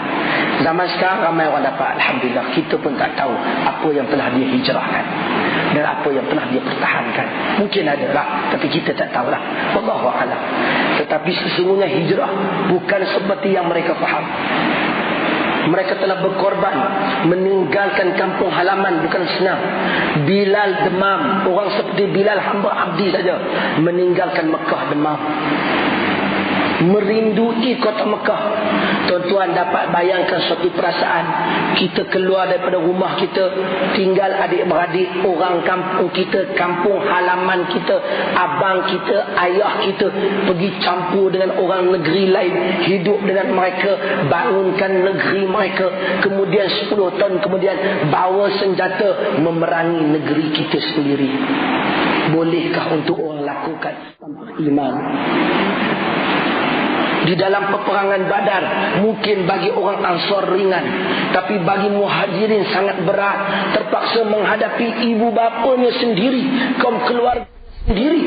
A: Zaman sekarang ramai orang dapat. Alhamdulillah, kita pun tak tahu apa yang telah dia hijrahkan dan apa yang telah dia pertahankan. Mungkin ada lah, tapi kita tak tahulah. Wallahu a'lam. Tetapi sesungguhnya hijrah bukan seperti yang mereka faham. Mereka telah berkorban meninggalkan kampung halaman, bukan senang. Bilal demam. Orang seperti Bilal, hamba abdi saja, meninggalkan Mekah demam. merindui kota Mekah. Tuan-tuan dapat bayangkan suatu perasaan, kita keluar daripada rumah kita, tinggal adik-beradik, orang kampung kita, kampung halaman kita, abang kita, ayah kita, pergi campur dengan orang negeri lain, hidup dengan mereka, bangunkan negeri mereka, kemudian 10 tahun kemudian bawa senjata memerangi negeri kita sendiri. Bolehkah untuk orang lakukan tanpa iman? Di dalam peperangan Badar, mungkin bagi orang Ansar ringan, tapi bagi Muhajirin sangat berat. Terpaksa menghadapi ibu bapanya sendiri, kaum keluarga sendiri.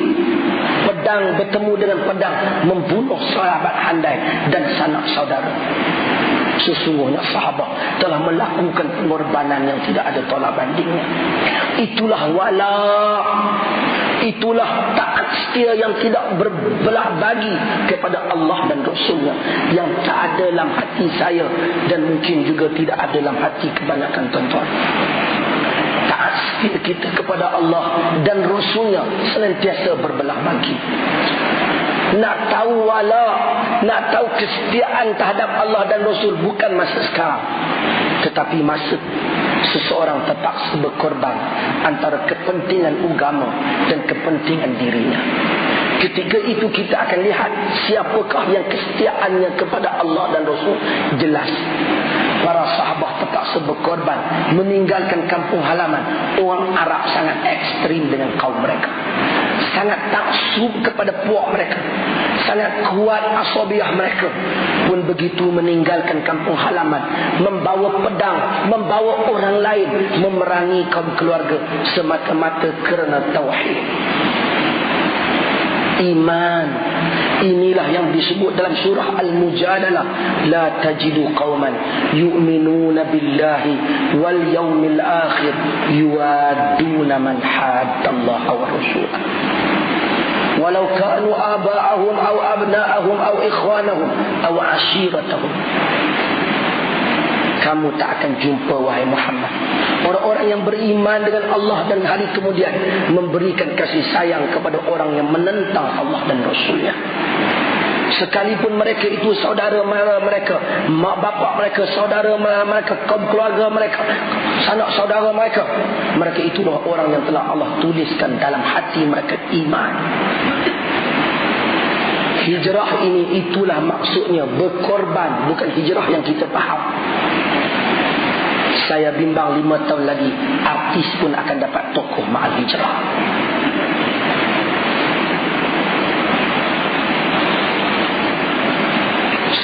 A: Pedang bertemu dengan pedang, membunuh sahabat handai dan sanak saudara. Sesungguhnya sahabat telah melakukan pengorbanan yang tidak ada tolak bandingnya. Itulah wala, itulah taat setia yang tidak berbelah bagi kepada Allah dan Rasulnya, yang tak ada dalam hati saya dan mungkin juga tidak ada dalam hati kebanyakan tuan-tuan. Taat setia kita kepada Allah dan Rasulnya senantiasa berbelah bagi. Nak tahu wala, nak tahu kesetiaan terhadap Allah dan Rasul bukan masa sekarang, tetapi masa seseorang terpaksa berkorban antara kepentingan agama dan kepentingan dirinya. Ketika itu kita akan lihat siapakah yang kesetiaannya kepada Allah dan Rasul jelas. Para sahabat terpaksa berkorban, meninggalkan kampung halaman. Orang Arab sangat ekstrim dengan kaum mereka, sangat taksub kepada puak mereka, sangat kuat asabiah mereka. Pun begitu meninggalkan kampung halaman, membawa pedang, membawa orang lain, memerangi kaum keluarga semata-mata kerana tauhid. Iman. Inilah yang disebut dalam surah Al-Mujadalah, la tajidu qauman yu'minuna billahi wal yawmil akhir yuwadduna man haddallaha wa rasulahu walau kanu aba'ahum aw abna'ahum aw ikhwanahum aw ashiratahum. Kamu tak akan jumpa, wahai Muhammad, orang-orang yang beriman dengan Allah dan hari kemudian memberikan kasih sayang kepada orang yang menentang Allah dan Rasulnya. Sekalipun mereka itu saudara mereka, mak bapak mereka, saudara mereka, kaum keluarga mereka, sanak saudara mereka, mereka itulah orang yang telah Allah tuliskan dalam hati mereka iman. Hijrah ini itulah maksudnya, berkorban, bukan hijrah yang kita faham. Saya bimbang 5 tahun lagi artis pun akan dapat tokoh ma'al hijrah.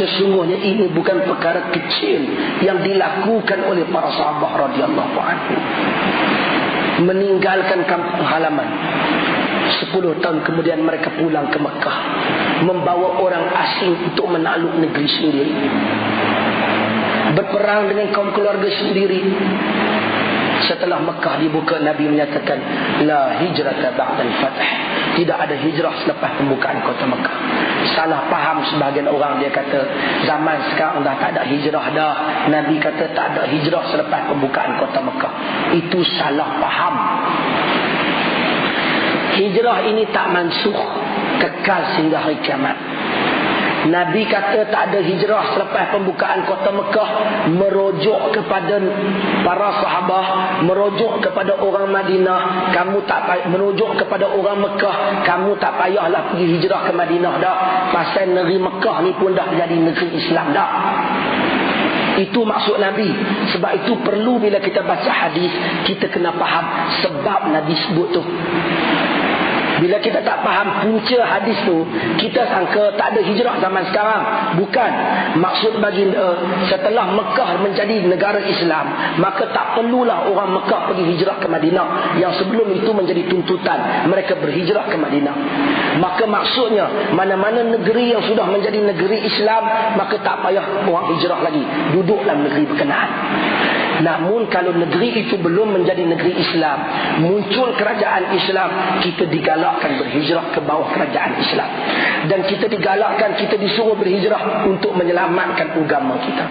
A: Sesungguhnya ini bukan perkara kecil yang dilakukan oleh para sahabat radhiyallahu anhu. Meninggalkan kampung halaman, 10 tahun kemudian mereka pulang ke Mekah, membawa orang asing untuk menakluk negeri sendiri, berperang dengan kaum keluarga sendiri. Setelah Mekah dibuka, Nabi menyatakan la hijrata ba'dal fath, tidak ada hijrah selepas pembukaan kota Mekah. Salah faham sebahagian orang, dia kata zaman sekarang dah tak ada hijrah dah. Nabi kata tak ada hijrah selepas pembukaan kota Mekah. Itu salah faham. Hijrah ini tak mansukh, kekal sehingga hari kiamat. Nabi kata tak ada hijrah selepas pembukaan kota Mekah, merujuk kepada para sahabat, merujuk kepada orang Madinah. Kamu tak payah, merujuk kepada orang Mekah, kamu tak payahlah pergi hijrah ke Madinah dah, pasal negeri Mekah ni pun dah jadi negeri Islam dah. Itu maksud Nabi. Sebab itu perlu bila kita baca hadis, kita kena faham sebab Nabi sebut tu. Bila kita tak faham punca hadis tu, kita sangka tak ada hijrah zaman sekarang. Bukan. Maksud bagi setelah Mekah menjadi negara Islam, maka tak perlulah orang Mekah pergi hijrah ke Madinah. Yang sebelum itu menjadi tuntutan mereka berhijrah ke Madinah. Maka maksudnya mana-mana negeri yang sudah menjadi negeri Islam, maka tak payah orang hijrah lagi, duduk dalam negeri berkenaan. Namun kalau negeri itu belum menjadi negeri Islam, muncul kerajaan Islam, kita digalakkan berhijrah ke bawah kerajaan Islam. Dan kita digalakkan, kita disuruh berhijrah untuk menyelamatkan agama kita.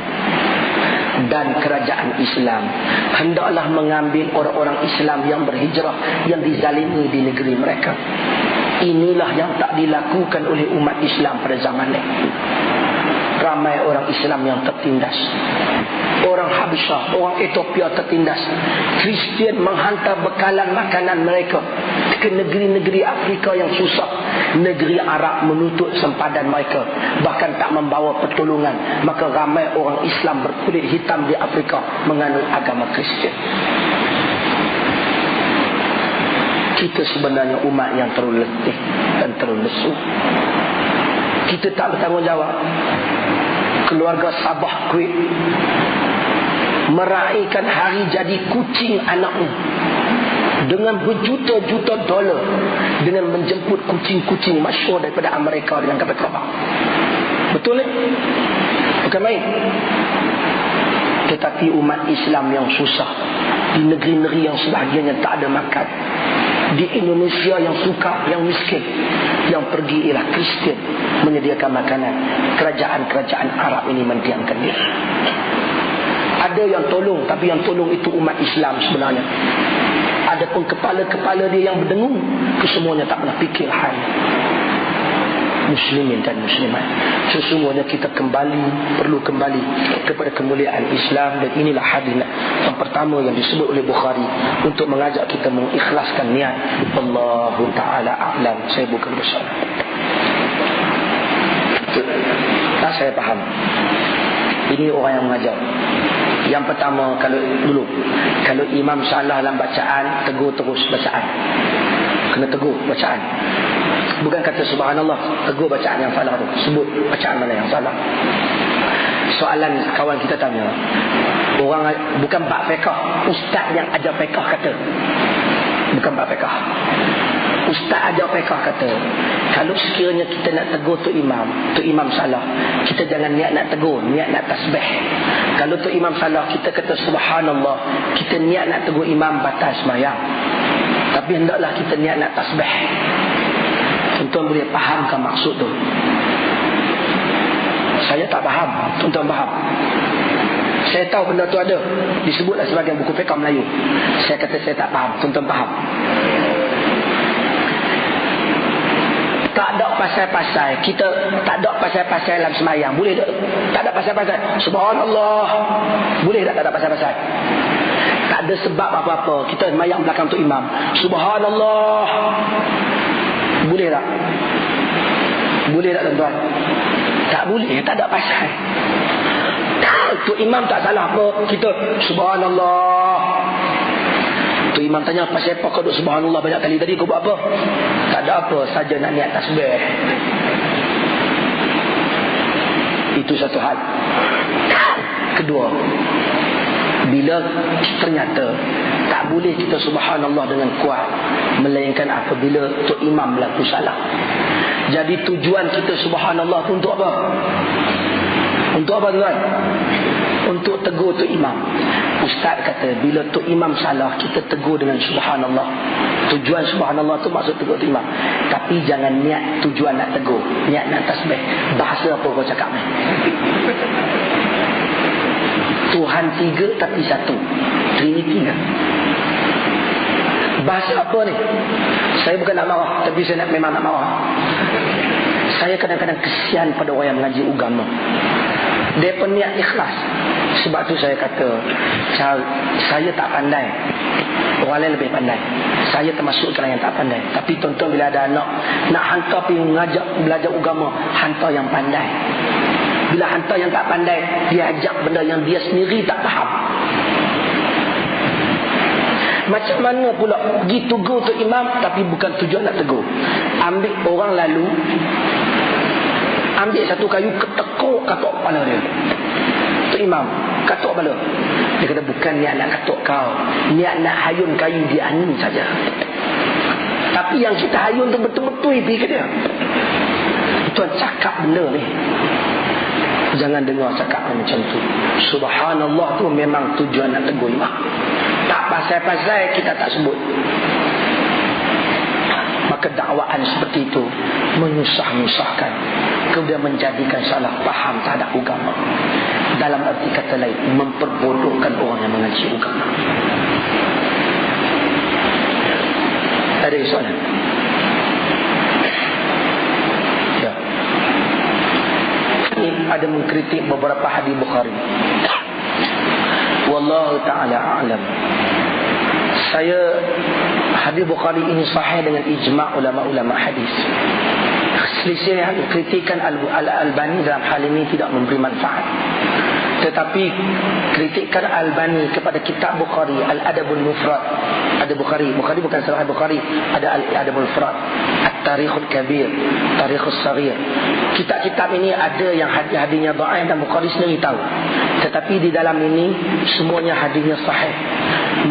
A: dan kerajaan Islam hendaklah mengambil orang-orang Islam yang berhijrah, yang dizalimi di negeri mereka. Inilah yang tak dilakukan oleh umat Islam pada zaman ini. Ramai orang Islam yang tertindas. Orang Habsyah, orang Ethiopia tertindas. Kristian menghantar bekalan makanan mereka ke negeri-negeri Afrika yang susah. Negeri Arab menutup sempadan mereka, bahkan tak membawa pertolongan. Maka ramai orang Islam berkulit hitam di Afrika menganut agama Kristian. Kita sebenarnya umat yang terlalu letih dan terlalu lesu. Kita tak bertanggungjawab. Keluarga Sabah Kuwait meraihkan hari jadi kucing anaknya dengan berjuta-juta dolar, dengan menjemput kucing-kucing masyhur daripada Amerika dengan kapal terbang. Betul ni? Bukan main. Tetapi umat Islam yang susah, di negeri-negeri yang sebahagiannya tak ada makan, di Indonesia yang suka, yang miskin, yang pergi ialah Kristian menyediakan makanan. Kerajaan-kerajaan Arab ini mendiamkan dia. Ada yang tolong, tapi yang tolong itu umat Islam sebenarnya. Ada pun kepala-kepala dia yang berdengung, kesemuanya tak pernah fikir hal muslimin dan muslimat. Sesungguhnya kita perlu kembali kepada kemuliaan Islam. Dan inilah hadis yang pertama yang disebut oleh Bukhari untuk mengajak kita mengikhlaskan niat. Allahu Ta'ala a'lam. Saya bukan bersalah. Tak, saya faham. Ini orang yang mengajar. Yang pertama, kalau imam salah dalam bacaan, tegur terus bacaan. Kena tegur bacaan. Bukan kata subhanallah, tegur bacaan yang salah tu. Sebut bacaan mana yang salah. Soalan kawan kita tanya, orang bukan bab fiqh, ustaz yang ajar fiqh kata. Bukan bab fiqh. Ustaz ajar fiqh kata, kalau sekiranya kita nak tegur tu imam salah, kita jangan niat nak tegur, niat nak tasbih. Kalau tu imam salah, kita kata subhanallah, kita niat nak tegur imam batal sembahyang. Tapi hendaklah kita niat nak tasbih. Tuan-tuan boleh fahamkan maksud tu? Saya tak faham, tuan-tuan faham. Saya tahu benda tu ada, disebutlah sebagai buku fiqh Melayu. Saya kata saya tak faham, tuan-tuan faham. Tak ada pasal-pasal. Kita tak ada pasal-pasal dalam sembahyang. Boleh tak? Tak ada pasal-pasal. Subhanallah. Boleh tak ada pasal-pasal? Tak ada sebab apa-apa. Kita sembahyang belakang tu imam. Subhanallah. Boleh tak? Boleh tak tuan-tuan? Tak boleh. Tak ada pasal. Tu imam tak salah apa. Kita subhanallah. Tu imam tanya, pasal apa kau duduk subhanallah banyak kali tadi, kau buat apa? Tak ada apa, saja nak niat tasbih. Itu satu hal. Kedua, bila ternyata tak boleh kita subhanallah dengan kuat, melainkan apabila tu imam berlaku salah. Jadi tujuan kita subhanallah tu untuk apa? Untuk apa tuan? Untuk tegur tu imam. Ustaz kata, bila tu imam salah, kita tegur dengan subhanallah. Tujuan subhanallah tu maksud tegur tu imam. Tapi jangan niat tujuan nak tegur, niat nak tasbih. Bahasa apa kau cakap ni? Tuhan tiga tapi satu, Trinity kan? Bahasa apa ni? Saya bukan nak marah, tapi saya memang nak marah. Saya kadang-kadang kesian pada orang yang mengaji agama. Dia niat ikhlas. Sebab tu saya kata, saya tak pandai, orang lain lebih pandai. Saya termasuk kalangan yang tak pandai. Tapi tuan-tuan bila ada anak nak hantar pergi mengajak belajar agama, hantar yang pandai. Bila hantar yang tak pandai, dia ajak benda yang dia sendiri tak faham. Macam mana pula pergi tegur tu imam, tapi bukan tujuan nak tegur. Ambil orang lalu, ambil satu kayu, ketekuk katuk kepala dia. Tu imam katuk kepala. Dia kata, bukan niat nak katuk kau, niat nak hayun kayu dia angin saja. Tapi yang kita hayun tu betul-betul pergi ke dia. Tuan cakap benda ni, jangan dengar cakap macam tu. Subhanallah tu memang tujuan nak tegur imam. Tak pasal-pasal kita tak sebut. Maka dakwaan seperti itu menyusah-nyusahkan. kemudian menjadikan salah faham terhadap agama. Dalam arti kata lain, memperbodohkan orang yang mengaji agama. Ada soalan? Ya. Ini ada mengkritik beberapa hadis Bukhari. Wallahu ta'ala a'lam. Hadis Bukhari ini sahih dengan ijma' ulama-ulama hadis. Selisih kritikan Al-Albani dalam hal ini tidak memberi manfaat. Tetapi kritikan Albani kepada kitab Bukhari, Al-Adabul Mufrad, ada Bukhari bukan Sahih Bukhari, ada Al-Adabul Mufrad, At-Tarikhul Kabir, Tarikhus Saghir. Kitab-kitab ini ada yang hadis-hadisnya dhaif dan Bukhari sendiri tahu. Tetapi di dalam ini semuanya hadisnya sahih,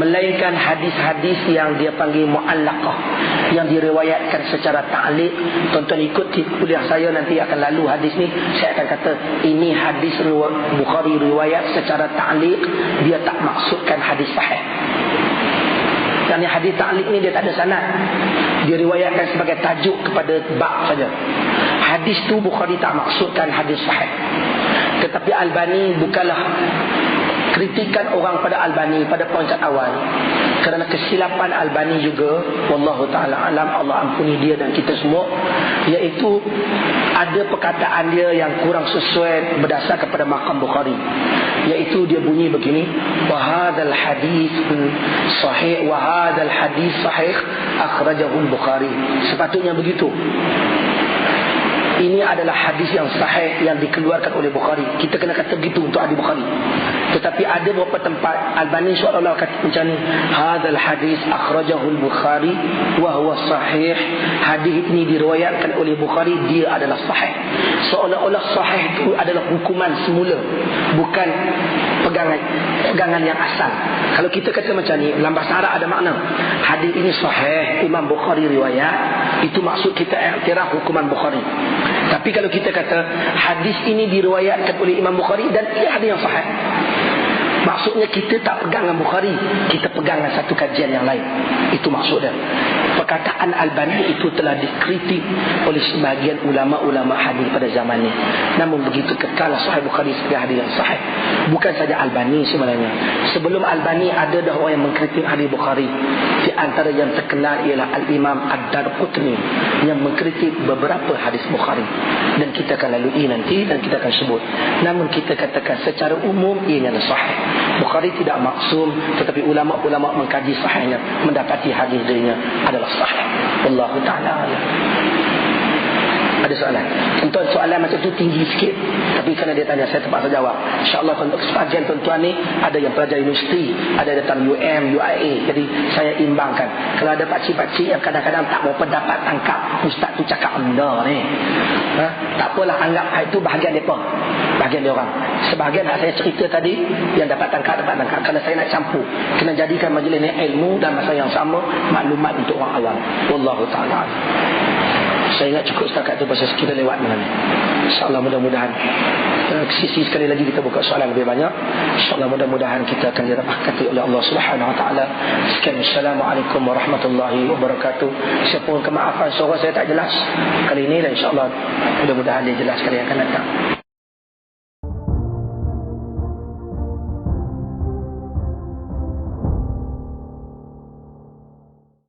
A: melainkan hadis-hadis yang dia panggil mu'allaqah, yang diriwayatkan secara ta'liq. Tonton ikuti kuliah saya nanti akan lalu hadis ni, saya akan kata ini hadis Bukhari riwayat secara ta'liq, dia tak maksudkan hadis sahih. Dan hadis ta'liq ni dia tak ada sanad, dia riwayatkan sebagai tajuk kepada bab saja. Hadis tu Bukhari tak maksudkan hadis sahih. Tetapi Albani bukanlah kritikan orang pada Albani pada poinkat awal, kerana kesilapan Albani juga, wallahu ta'ala alam, Allah ampuni dia dan kita semua, iaitu ada perkataan dia yang kurang sesuai berdasar kepada maqam Bukhari, iaitu dia bunyi begini, wa hadzal hadis sahih, wa hadzal hadis sahih akhrajahu Bukhari. Sepatutnya begitu, ini adalah hadis yang sahih yang dikeluarkan oleh Bukhari. Kita kena kata begitu untuk hadis Bukhari. Tetapi ada beberapa tempat Albani seolah-olah kata macam ni, hadzal hadis akhrajahu Bukhari wa huwa sahih. Hadis ini diriwayatkan oleh Bukhari, dia adalah sahih. Seolah-olah sahih itu adalah hukuman semula, bukan pegangan yang asal. Kalau kita kata macam ni, dalam bahasa Arab ada makna, hadis ini sahih, Imam Bukhari riwayat, itu maksud kita iktiraf hukuman Bukhari. Tapi kalau kita kata hadis ini diriwayatkan oleh Imam Bukhari dan ia hadis yang sahih, maksudnya kita tak pegang dengan Bukhari, kita pegang dengan satu kajian yang lain. Itu maksudnya. Perkataan Albani itu telah dikritik oleh sebahagian ulama-ulama hadis pada zaman ini. Namun begitu kekal Sahih Bukhari sebagai hadis yang sahih. Bukan saja Albani sebenarnya. Sebelum Albani ada dah orang yang mengkritik hadis Bukhari. Di antara yang terkenal ialah Al-Imam Ad-Darqutni yang mengkritik beberapa hadis Bukhari. Dan kita akan lalui nanti dan kita akan sebut. Namun kita katakan secara umum ia adalah sahih. Bukhari tidak maksum, tetapi ulama-ulama mengkaji sahihnya, mendapati hadis darinya adalah sahih. Wallahu ta'ala alam. Ada soalan? Tuan soalan macam tu tinggi sikit, tapi kerana dia tanya saya terpaksa jawab. InsyaAllah untuk sebahagian tuan-tuan ni ada yang pelajar universiti, ada datang UM, UIA, jadi saya imbangkan. Kalau ada pakcik-pakcik yang kadang-kadang tak mau pendapat tangkap ustaz tu cakap anda ni, tak apalah, anggap itu bahagian mereka, bahagian dia orang. Sebahagian nak saya cerita tadi yang dapat tangkap, kerana saya nak campur, kena jadikan majlis ni ilmu dan masa yang sama maklumat untuk orang awam. Wallahu ta'ala. Saya ingat cukup setakat tu pasal kita lewat mana ni. InsyaAllah mudah-mudahan sisi sekali lagi kita buka soalan lebih banyak. InsyaAllah mudah-mudahan kita akan dirahmati oleh Allah Subhanahu Wa Taala. Sekian, Assalamualaikum warahmatullahi wabarakatuh. Siapa kemaafan suara saya tak jelas kali ini, dan insyaAllah mudah-mudahan dia jelas kali yang akan datang.